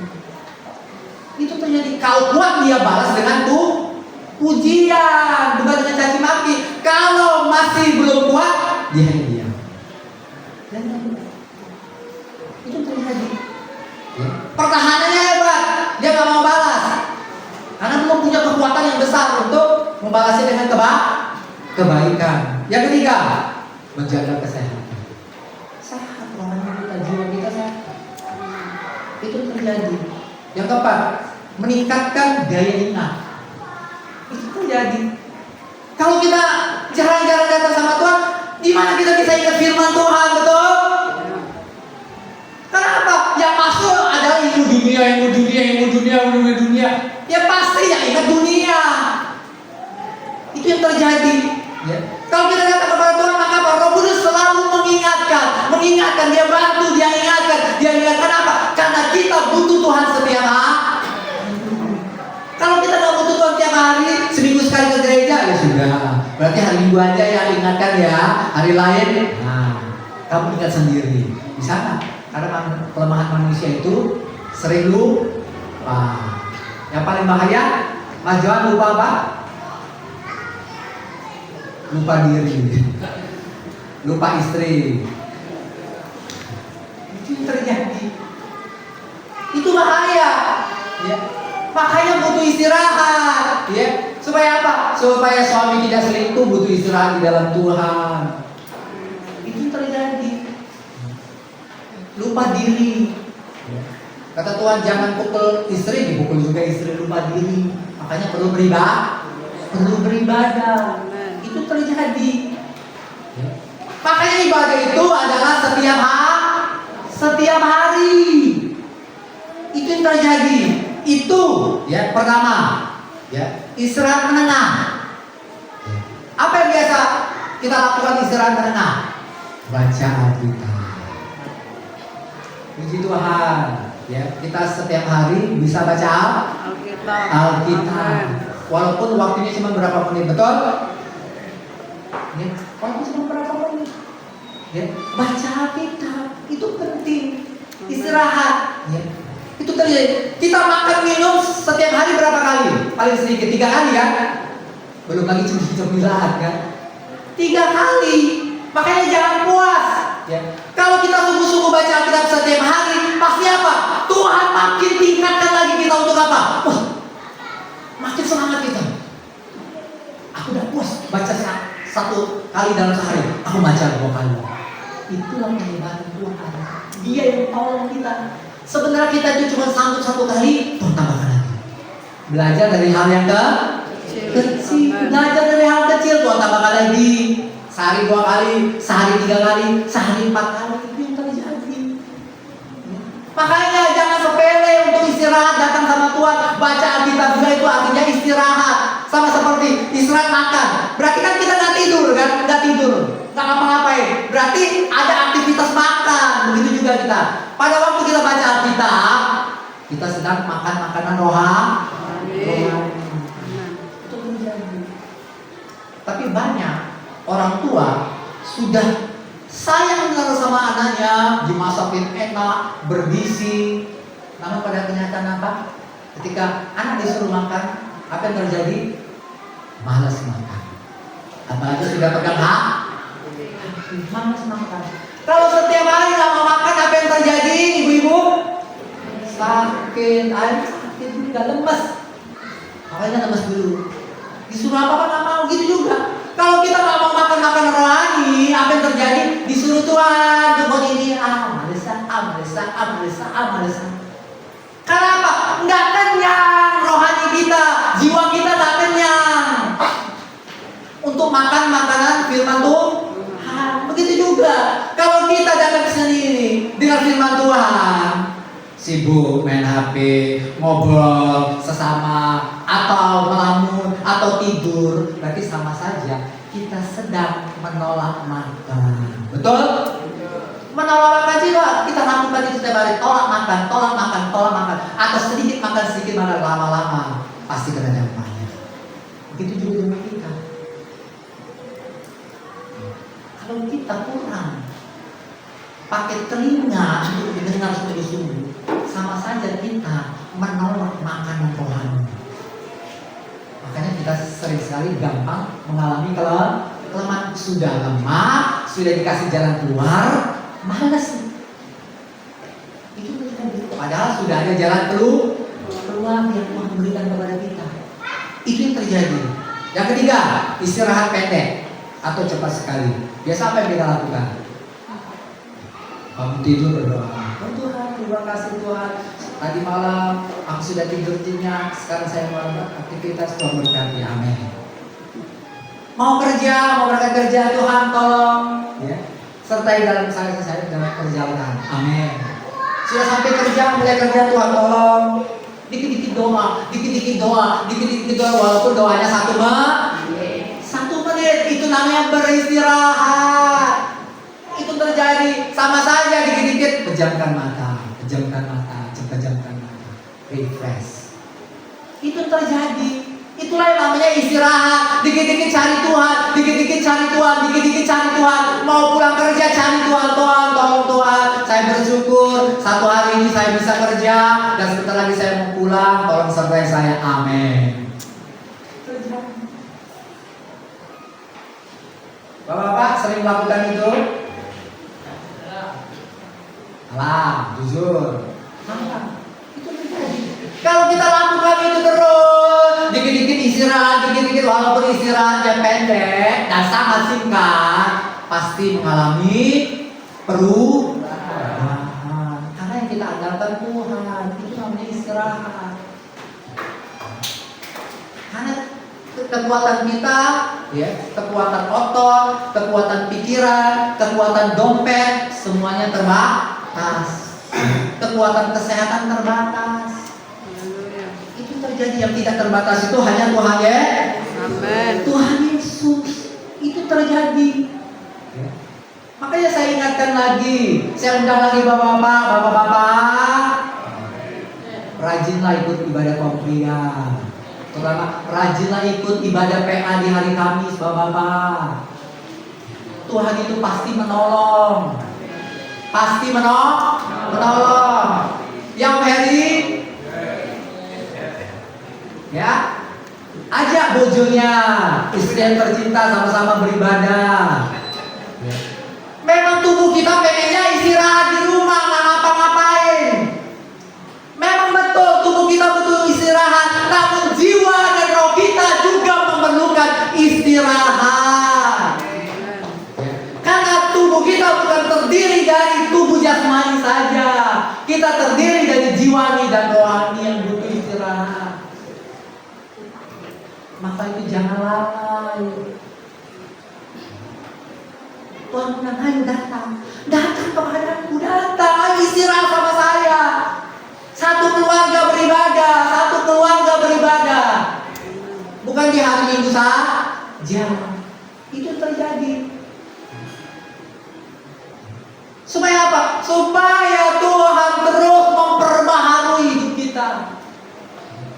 Itu terjadi. Kalau kuat, dia balas dengan pujian, bukan dengan caci maki. Kalau masih belum kuat, dia diam. Itu terjadi. Pertahanannya hebat, dia nggak mau balas, karena belum punya kekuatan yang besar untuk membalasnya dengan kebaikan. Yang ketiga, menjaga kesehatan. Sehat, rohani kita, jiwa kita sehat. Itu terjadi. Yang keempat, meningkatkan daya ingat. Itu terjadi. Kalau kita jarang-jarang datang sama Tuhan, dengan firman Tuhan, betul? Kenapa? Yang masuk adalah ilmu dunia. Ya pasti yang ingat dunia. Itu yang terjadi. Ya. Kalau kita datang kepada Tuhan, maka apa? Roh Kudus selalu mengingatkan, dia bantu, dia ingatkan apa? Karena kita butuh Tuhan setiap hari. Kalau kita nggak butuh Tuhan tiap hari, seminggu sekali ke gereja, ya sudah. Berarti hari Minggu aja yang ingatkan ya. Hari lain, kamu ingat sendiri. Bisa nggak? Karena kelemahan manusia itu sering lupa. Yang paling bahaya, Mas Johan lupa apa? Lupa diri, lupa istri. Itu yang terjadi. Itu bahaya. Ya. Makanya butuh istirahat, ya. Supaya apa? Supaya suami tidak selingkuh, butuh istirahat di dalam Tuhan. Itu yang terjadi. Lupa diri. Kata Tuhan, jangan pukul istri, dipukul juga istri, lupa diri. Makanya perlu beribadah. Itu terjadi. Makanya ibadah itu adalah setiap hari. Itu yang terjadi. Itu ya pertama, ya istirahat menengah. Apa yang biasa kita lakukan istirahat menengah? Baca Alkitab. Puji Tuhan, ya kita setiap hari bisa baca Alkitab. Walaupun waktunya cuma berapa menit, betul? Ya, walaupun cuma berapa menit. Ya, baca Alkitab itu penting. Istirahat. Ya. Itu terjadi. Kita makan minum setiap hari berapa kali? Paling sedikit 3 kali kan? Belum lagi cemilan kan? 3 kali. Makanya jangan puas. Ya. Kalau kita sungguh-sungguh baca Alkitab setiap hari, pasti apa? Tuhan makin tingkatkan lagi kita untuk apa? Wah, makin semangat kita. Aku udah puas baca 1 kali dalam sehari. Aku baca 2 kali. Itulah kehebatan Tuhan. Dia yang tolong kita. Sebenarnya kita itu cuma sanggup 1 kali, Tuhan tambahkan lagi. Belajar dari hal yang kecil. Belajar dari hal kecil, Tuhan tambahkan lagi. Sehari 2 kali, sehari 3 kali, sehari 4 kali. Itu yang terjadi. Makanya jangan sepele untuk istirahat, datang sama Tuhan. Baca Alkitab juga itu artinya istirahat. Sama seperti istirahat makan. Berarti kan kita nggak tidur kan? Nggak tidur, nggak ngapa-ngapain. Berarti ada aktivitas makan. Begitu juga kita. Pada waktu kita baca Alkitab, kita sedang makan makanan rohani. Itu terjadi. Tapi banyak orang tua sudah sayang benar sama anaknya, dimasakin enak, bergizi. Namun pada kenyataan apa? Ketika anak disuruh makan, apa yang terjadi? Malas makan. Apalagi sudah pegang malas makan. Kalau setiap hari nggak mau makan, apa yang terjadi, ibu-ibu? Sakit, sakit juga, lemes. Makanya lemes dulu. Disuruh apa nggak mau, gitu juga. Kalau kita nggak mau makan makanan rohani, apa yang terjadi? Disuruh Tuhan untuk buat ini, males. Kenapa? Nggak kenyang rohani kita, jiwa kita nggak kenyang untuk makan makanan firman Tuhan. Begitu juga kalau kita datang ke sini ini dengan firman Tuhan, sibuk main HP, ngobrol sesama, atau melamun, atau tidur, berarti sama saja kita sedang menolak makan. Betul? Menolak makan juga kita lakukan itu setiap hari, tolak makan, atau sedikit makan lama-lama pasti kena dampaknya. Begitu juga dengan kita. Kalau kita kurang pakai telinga untuk mendengar sungguh-sungguh, sama saja kita menolak makanan rohani. Makanya kita sering sekali gampang mengalami kelemahan. Sudah lemah, sudah dikasih jalan keluar, malas. Itu terjadi. Padahal sudah ada jalan keluar yang Tuhan berikan kepada kita. Itu yang terjadi. Yang ketiga, istirahat pendek atau cepat sekali. Biasa apa yang kita lakukan? Bangun tidur berdoa. Oh Tuhan, terima kasih Tuhan. Tadi malam aku sudah tidur nyenyak. Sekarang saya mau aktivitas, Tuhan berkati. Amin. Mau kerja, mau berangkat kerja, Tuhan tolong. Ya. sertai dalam saya dalam perjalanan. Amin. Sudah sampai kerja, mulai kerja, Tuhan tolong. Dikit-dikit doa, dikit-dikit doa, walaupun doanya 1 menit. 1 menit itu namanya beristirahat. Itu terjadi sama saja, dikit-dikit pejamkan mata, refresh. Itu terjadi. Itulah yang namanya istirahat. Dikit-dikit cari Tuhan, dikit-dikit cari Tuhan. Mau pulang kerja cari Tuhan, tolong Tuhan. Saya bersyukur 1 hari ini saya bisa kerja dan sebentar lagi saya mau pulang. Tolong sertai saya. Amin. Bapak-bapak sering melakukan itu? Alah, jujur. Itu terjadi. Kalau kita lakukan itu terus, dikit-dikit istirahat, walaupun istirahatnya pendek dan sangat singkat, pasti mengalami perubahan. Karena yang kita andalkan Tuhan, itu namanya istirahat. Karena kekuatan kita, ya, kekuatan otot, kekuatan pikiran, kekuatan dompet, semuanya terbatas. Kekuatan kesehatan terbatas. Itu terjadi. Yang tidak terbatas itu hanya Tuhan, ya. Amin. Tuhan Yesus. Itu terjadi. Makanya saya ingatkan lagi, saya undang lagi bapak-bapak, rajinlah ikut ibadah komplian. Terutama rajinlah ikut ibadah PA di hari Kamis, bapak-bapak. Tuhan itu pasti menolong. Pasti menolong. Yang Heri, ya, ajak bojonya, istri yang tercinta, sama-sama beribadah. Memang tubuh kita pengennya istirahat di rumah, nggak ngapa-ngapain. Memang betul tubuh kita butuh istirahat, namun jiwa dan roh kita juga memerlukan istirahat. Karena tubuh kita bukan terdiri dari tubuh jasmani saja, kita terdiri dari jiwani dan rohani yang butuh istirahat. Maka itu jangan lalai. Tuhan bilang, ayo datang kepadaku, datang, ayo istirahat sama saya. Satu keluarga beribadah. Bukan di hari Minggu saja. Itu terjadi. Supaya apa? Supaya Tuhan terus memperbaharui hidup kita.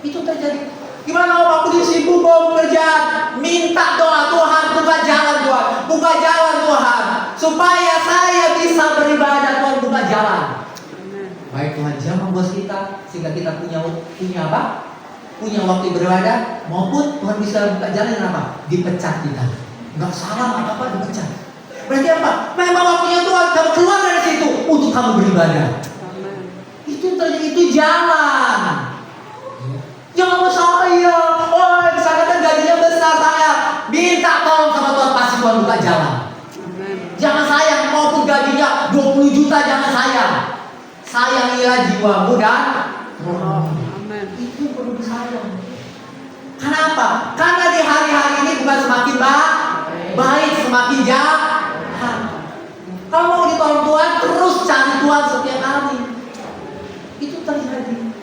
Itu terjadi. Gimana om, aku disibuk kerjaan, minta doa Tuhan, buka jalan Tuhan, supaya saya bisa beribadah. Tuhan buka jalan. Baik Tuhan jamah bos kita, sehingga kita punya apa? Punya waktu beribadah, maupun Tuhan bisa buka jalan dengan apa? Dipecat kita. Enggak salah apa dipecat. Berarti apa? Memang waktunya Tuhan, kamu keluar dari situ untuk kamu beribadah. Itu terjadi, itu jalan. Jangan saya, misalkan kan gajinya besar, saya minta tolong sama Tuhan, pasti Tuhan buka jalan. Jangan sayang, maupun gajinya 20 juta, jangan sayang. Sayangilah jiwamu dan rohmu. Itu perlu disayang. Kenapa? Karena di hari-hari ini bukan semakin baik, semakin jahat. Kalau mau ditolong Tuhan, terus cari Tuhan setiap hari. Itu terjadi.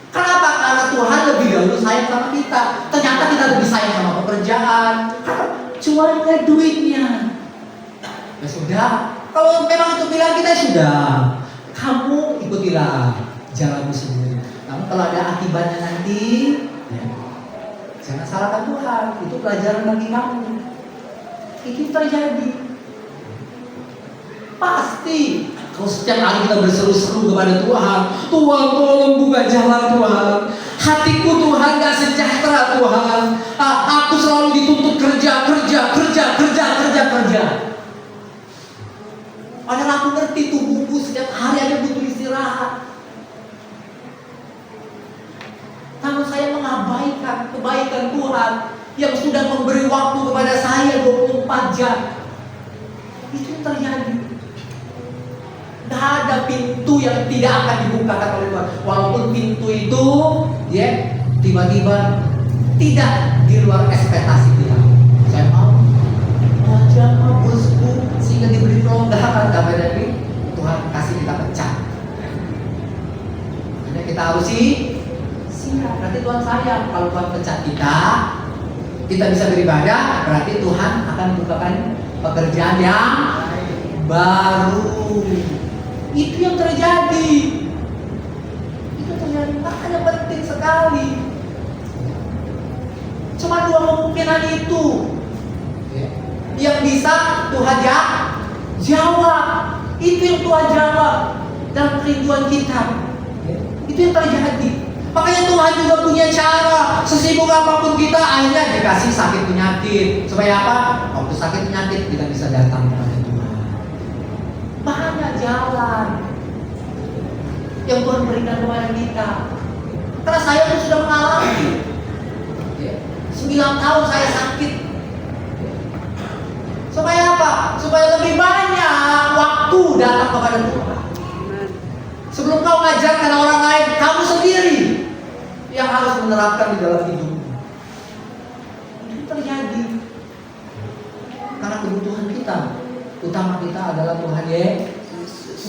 Kenapa? Karena Tuhan lebih dahulu sayang sama kita. Ternyata kita lebih sayang sama pekerjaan, cuannya, duitnya. Ya sudah. Kalau memang itu pilihan kita, sudah. Kamu ikutilah jalanmu sendiri. Namun kalau ada akibatnya nanti, ya, jangan salahkan Tuhan. Itu pelajaran bagi kamu. Itu terjadi. Pasti. Kalau setiap hari kita berseru-seru kepada Tuhan, Tuhan tolong buka jalan Tuhan. Hatiku Tuhan gak sejahtera Tuhan. Aku selalu dituntut kerja. Padahal aku ngerti tubuhku setiap hari ada butuh istirahat. Namun saya mengabaikan kebaikan Tuhan yang sudah memberi waktu kepada saya 24 jam. Itu terjadi. Tidak ada pintu yang tidak akan dibukakan oleh Tuhan. Walaupun pintu itu, ya, tiba-tiba tidak di luar ekspektasi kita. Saya mau wajah bosku, kita diberi pelonggaran, tapi Tuhan kasih kita pecah. Makanya kita harus siap. Berarti Tuhan sayang. Kalau Tuhan pecat kita bisa beribadah, berarti Tuhan akan membukakan pekerjaan yang baru. Itu yang terjadi. Makanya penting sekali. Cuma dua kemungkinan itu yang bisa Tuhan jawab. Itu yang Tuhan jawab dalam kerinduan kita. Itu yang terjadi. Makanya Tuhan juga punya cara. Sesibuk apapun kita, akhirnya dikasih sakit penyakit. Supaya apa? Waktu sakit penyakit kita bisa datang kepada Tuhan. Banyak jalan yang Tuhan berikan kepada kita. Karena saya pun sudah mengalami 9 tahun saya sakit. Supaya apa? Supaya lebih banyak waktu datang kepada Tuhan. Sebelum kau mengajarkan orang lain, kamu sendiri yang harus menerapkan di dalam hidupmu. Itu terjadi karena kebutuhan kita utama kita adalah Tuhan Yesus.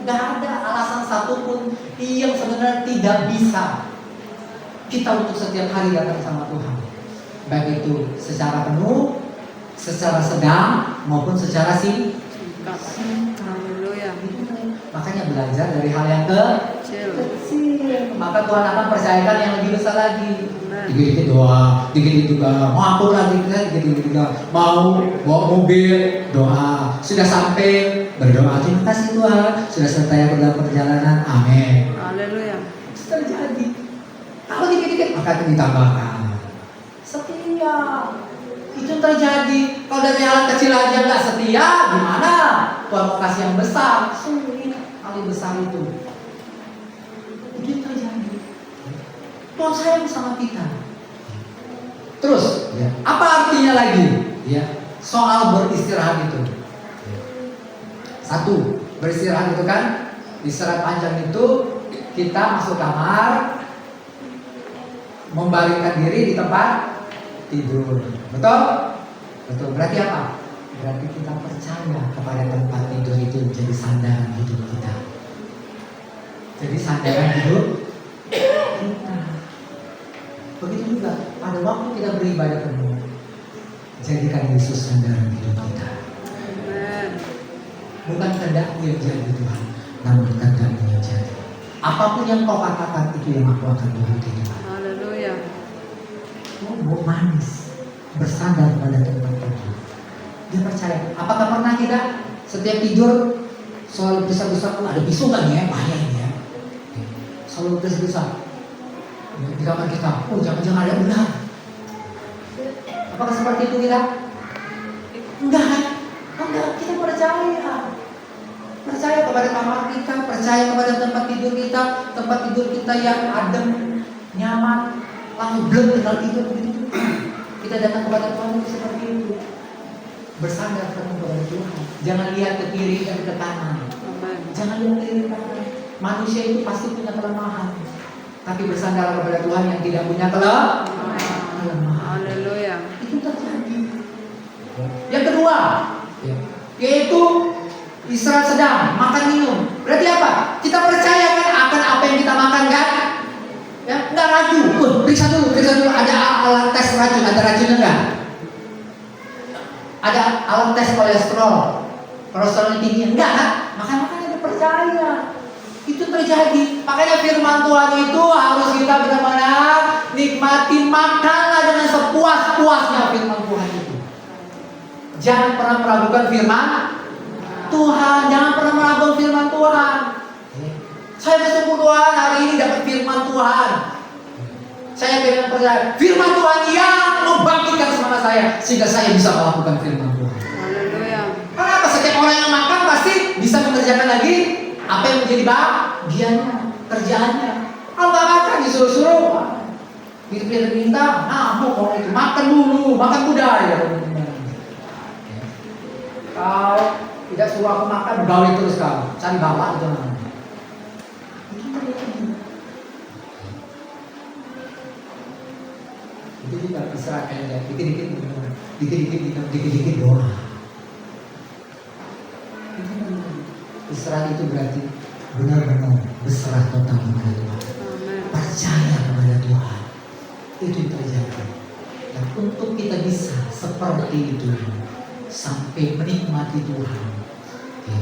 Gak ada alasan satupun yang sebenarnya tidak bisa kita untuk setiap hari datang sama Tuhan. Baik itu secara penuh, secara sedang, maupun secara singkat. Haleluya. Makanya belajar dari hal yang kecil. Maka Tuhan akan percayakan yang lebih besar lagi. Dikit-dikit doa, dikit-dikit juga mau apa lagi, dikit-dikit juga mau bawa mobil, doa. Sudah sampai, berdoa, terima kasih Tuhan, sudah selesai aku dalam perjalanan, amin. Haleluya. Terjadi. Kalau dikit-dikit maka itu ditambahkan. Setia. Itu terjadi. Kalau dari hal kecil aja nggak setia, gimana? Tuhan mau kasih yang besar, sulit. Kali besar itu. Itu terjadi. Tuhan sayang sama kita. Terus, apa artinya lagi? Soal beristirahat itu. Satu, beristirahat itu kan istirahat panjang itu kita masuk kamar, membaringkan diri di tempat tidur. Betul? Betul. Berarti apa? Berarti kita percaya kepada tempat tidur itu menjadi sandaran hidup kita. Jadi sandaran hidup kita. Begitu juga pada waktu kita beribadah penuh, jadikan Yesus sandaran hidup kita. Bukan kehendakku yang jadi Tuhan, namun kehendakmu yang jadi. Apapun yang kau katakan itu yang aku akan turuti Tuhan. Haleluya. Mau manis, bersandar pada tempat tidur. Dia percaya. Apakah pernah kita setiap tidur selalu besar-besar, ada bisu kan ya, bahaya ini ya. Selalu besar-besar di kamar kita. Oh jangan-jangan ada ular. Apakah seperti itu kita? Enggak. Kita percaya kepada kamar kita, percaya kepada tempat tidur kita yang adem, nyaman, langsung belum tinggal tidur begitu. Kita datang kepada Tuhan seperti itu, bersandar kepada Tuhan. Jangan lihat ke kiri dan ke kanan. Jangan lihat ke kiri kanan. Manusia itu pasti punya kelemahan, tapi bersandar kepada Tuhan yang tidak punya kelemahan. Haleluya. Itu terjadi. Yang kedua, yaitu istirahat sedang, makan minum. Berarti apa? Kita percaya kan akan apa yang kita makan kan? Ya, nggak ragu. Periksa dulu. Ada alat tes racun, ada racunnya nggak? Ada alat tes kolesterol tinggi enggak kan? Makanya kita percaya. Itu terjadi. Makanya firman Tuhan itu harus kita benar-benar nikmati, makanlah dengan sepuas-puasnya firman Tuhan itu. Jangan pernah meragukan firman Tuhan, jangan pernah meragukan firman Tuhan. Saya bersyukur Tuhan hari ini dapat firman Tuhan. Saya dengan percaya firman Tuhan yang membangkitkan semangat saya sehingga saya bisa melakukan firman Tuhan. Haleluya. Kenapa? Setiap orang yang makan pasti bisa mengerjakan lagi apa yang menjadi bagiannya, kerjaannya. Kalau nggak makan disuruh-suruh, dia minta, mau orang itu makan dulu, makan budaya. Kau tidak suruh aku makan, gawe terus kau, cari bawa itu namanya. Itu juga istirahat kayak dikit-dikit. dikit-dikit doa. Istirahat itu berarti benar-benar berserah total kepada Tuhan. Percaya kepada Tuhan. Itu yang terjadi. Dan untuk kita bisa seperti itu sampai menikmati Tuhan, ya,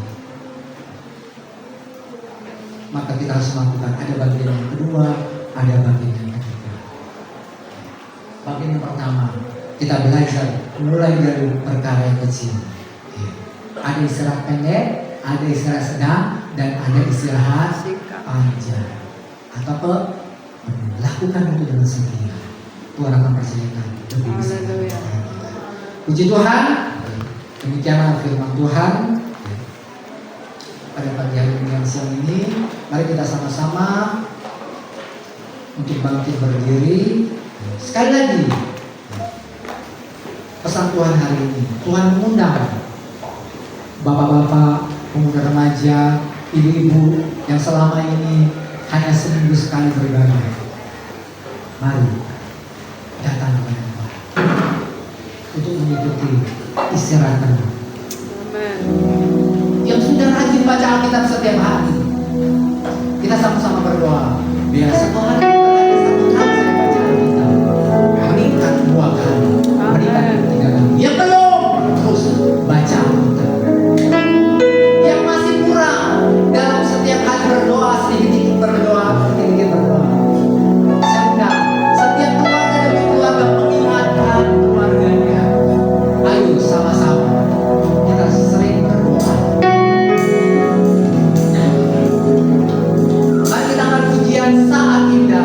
maka kita harus melakukan ada bagian yang kedua, ada bagian yang ketiga. Bagian yang pertama, kita belajar mulai dari perkara yang kecil. Ya. Ada istirahat pendek, ada istirahat sedang, dan ada istirahat panjang. Atau apa? Lakukan itu dengan setia. Tuhan akan percayakan lebih besar. Puji Tuhan. Demikianlah firman Tuhan. Pada pagi hari ini dan siang ini, mari kita sama-sama untuk bangkit berdiri. Sekali lagi, pesan Tuhan hari ini, Tuhan mengundang bapak-bapak, pemuda remaja, ibu-ibu yang selama ini hanya seminggu sekali beribadah. Mari datang kepada Tuhan untuk mengikuti istirahat penuh. Yang sudah rajin baca Alkitab setiap hari, kita sama-sama berdoa. Biar satu hari satu kali saya baca Alkitab, meningkat 2 kali, meningkat 3 kali. Yang belum, terus baca Alkitab. Yang masih kurang, dalam setiap hari berdoa, sedikit-sedikit berdoa, sedikit-sedikit berdoa. Saya undang setiap keluarga demi keluarga mengingatkan keluarganya. Ayo sama-sama kita sering berdoa. Mari kita akan pujian saat indah.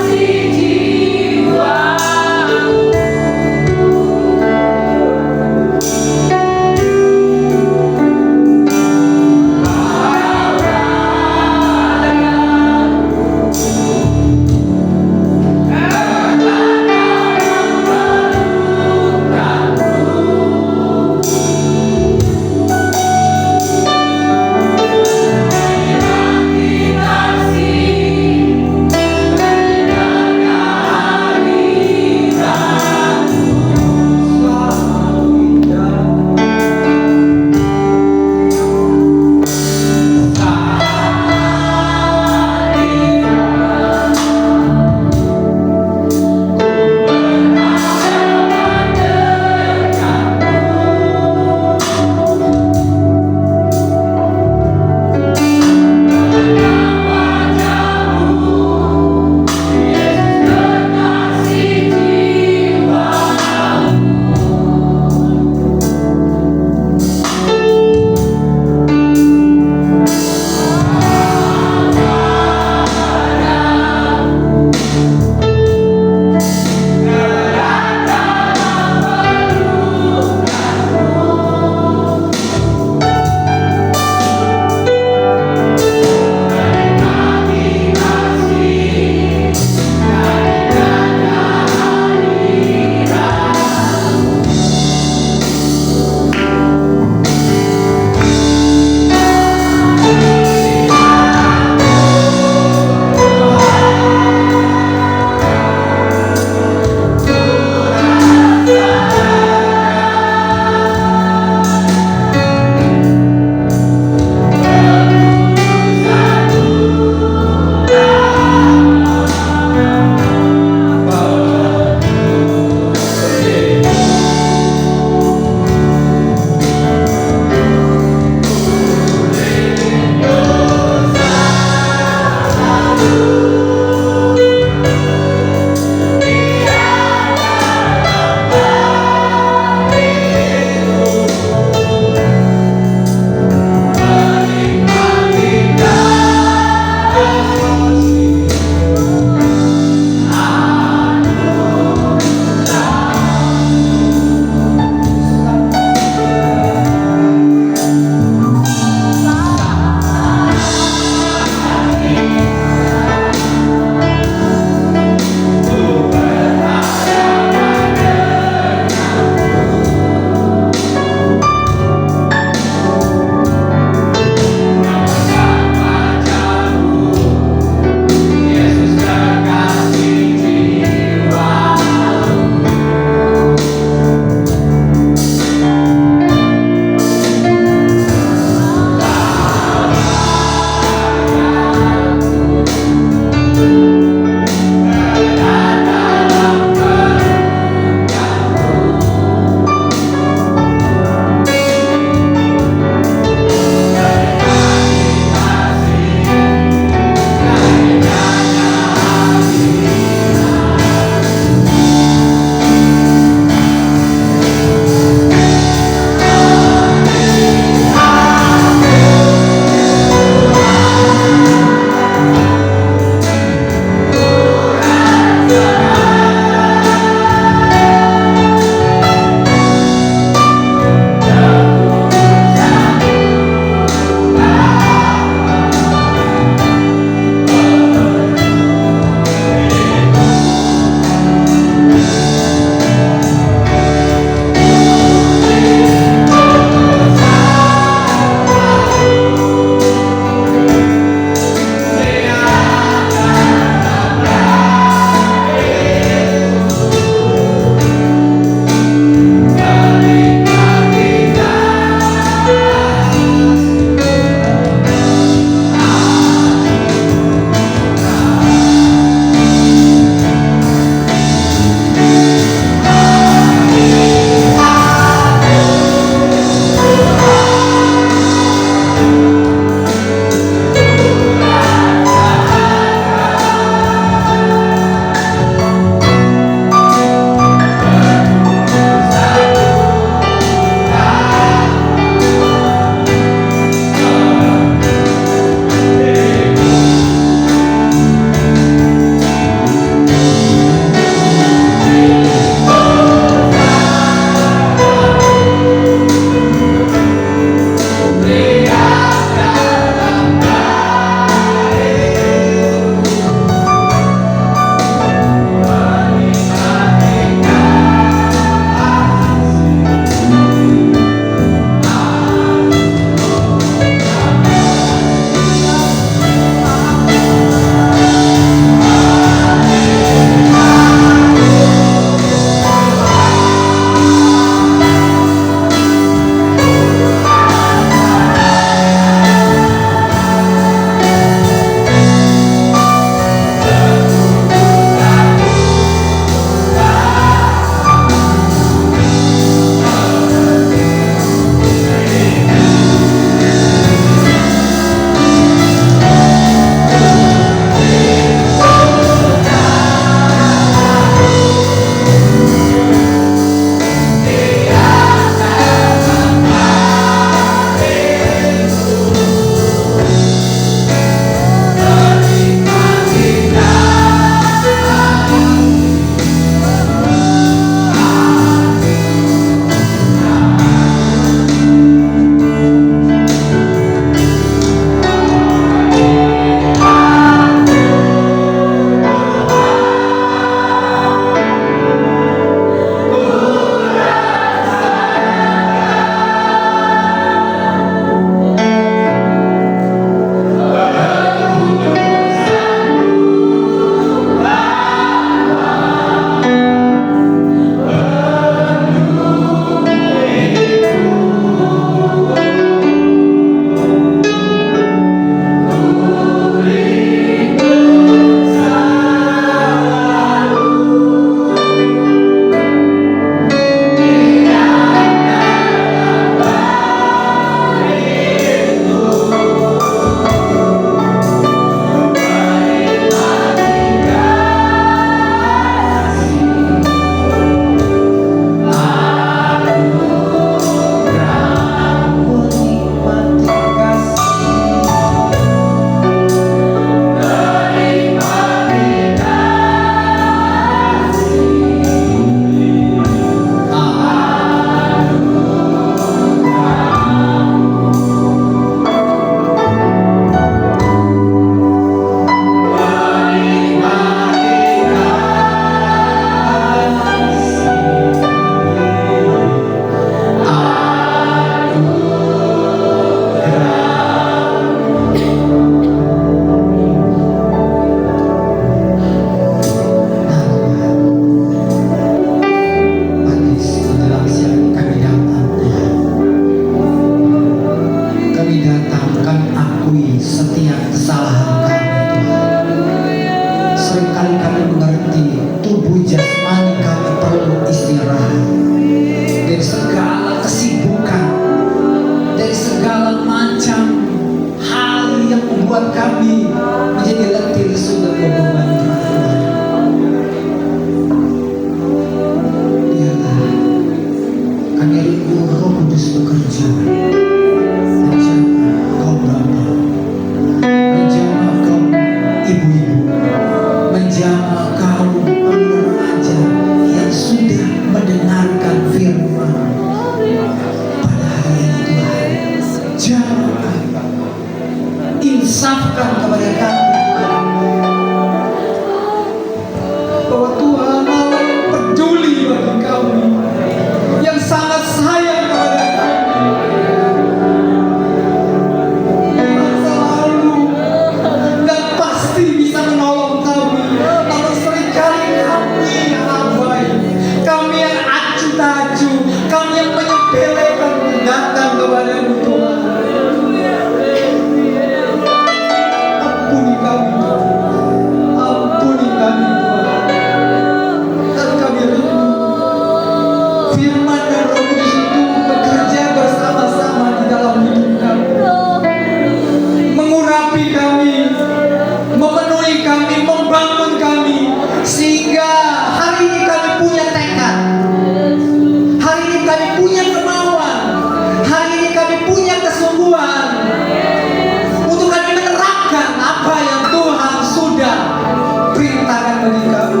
bagi kami,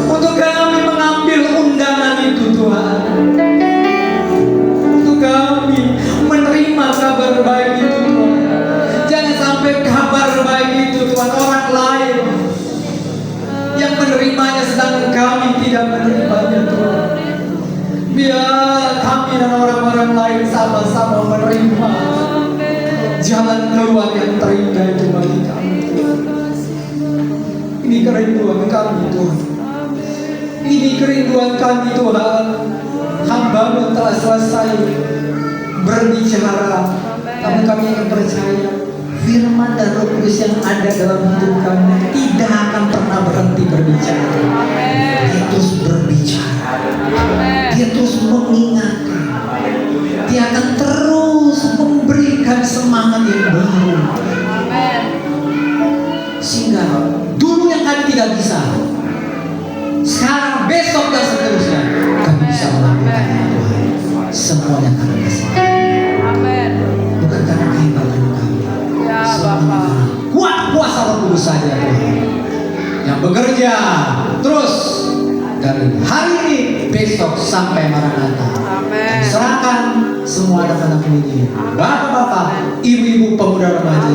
untuk kami mengambil undangan itu Tuhan, untuk kami menerima kabar baik itu Tuhan. Jangan sampai kabar baik itu Tuhan orang lain yang menerimanya sedangkan kami tidak menerimanya Tuhan. Biar kami dan orang-orang lain sama-sama menerima jalan keluar yang terindah itu bagi kami. Ini kerinduan kami Tuhan. Ini kerinduan kami Tuhan. Hamba-Mu telah selesai berbicara, namun kami yang percaya firman dan Roh Kudus yang ada dalam hidup kami tidak akan pernah berhenti berbicara. Dia terus berbicara. Dia terus mengingatkan. Dia akan terus memberikan semangat yang baru. Sehingga dulu yang kami tidak bisa, sekarang, besok dan seterusnya kami bisa melakukannya Tuhan. Semuanya karena kasih kami. Bukan karena kehebatan kami. Semuanya karena kuat kuasa Roh Kudus saja Tuhan, yang bekerja terus dari hari ini, besok sampai Maranatha. Serahkan semua anak-anak ini, bapak-bapak, ibu-ibu, pemuda remaja,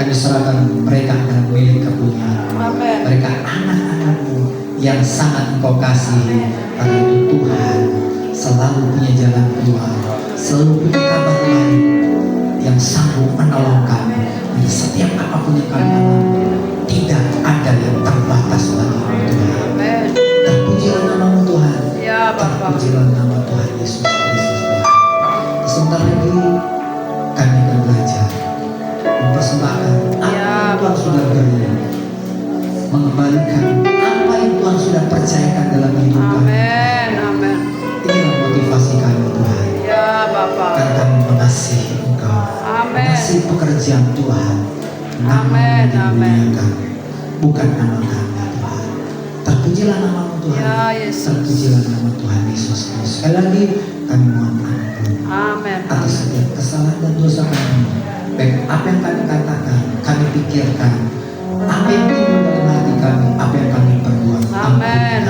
kami serahkan mereka adalah milik kepunyaan. Mereka anak-anakmu yang sangat Engkau kasihi. Karena itu Tuhan selalu punya jalan keluar, selalu punya kabar lain yang sanggup menolong kami. Dan setiap apapun yang kami alami, tidak ada yang terbatas bagi Tuhan. Terpujilah nama Tuhan. Terpujilah nama Tuhan Yesus Kristus Tuhan. Sebentar lagi kami akan belajar mempersembahkan apa yang Tuhan sudah beri, mengembalikan apa yang Tuhan sudah percayakan dalam hidup kami. Inilah motivasi kami Tuhan. Karena kami mengasihi Engkau, mengasihi pekerjaan Tuhan. Nama dimuliakan, bukan nama kami Tuhan. Terpujilah nama-Mu Tuhan. Terpujilah nama Tuhan Yesus Kristus. Sekali lagi kami mohon ampun atas setiap kesalahan dan dosa kami, baik apa yang kami katakan, kami pikirkan, apa yang timbul dalam hati kami, apa yang kami perbuat. Amin.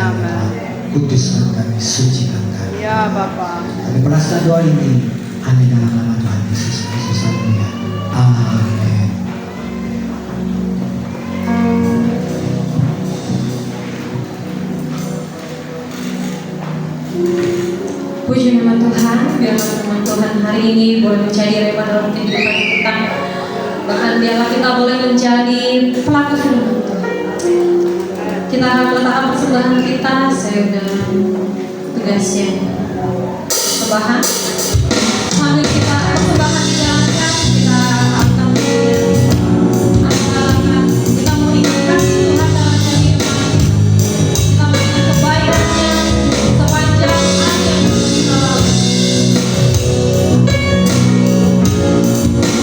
Kuduskan kami, sucikan kami. Kami berasal doa ini hanya dalam nama Tuhan Yesus Kristus. Haleluya. Amin. Puji nama Tuhan, biarlah firman Tuhan hari ini boleh menjadi rema dalam kehidupan kita. Bahkan biarlah kita boleh menjadi pelaku firman Tuhan. Kita akan meletakkan persembahan kita sesuai dengan tugasnya. Persembahan sambil kita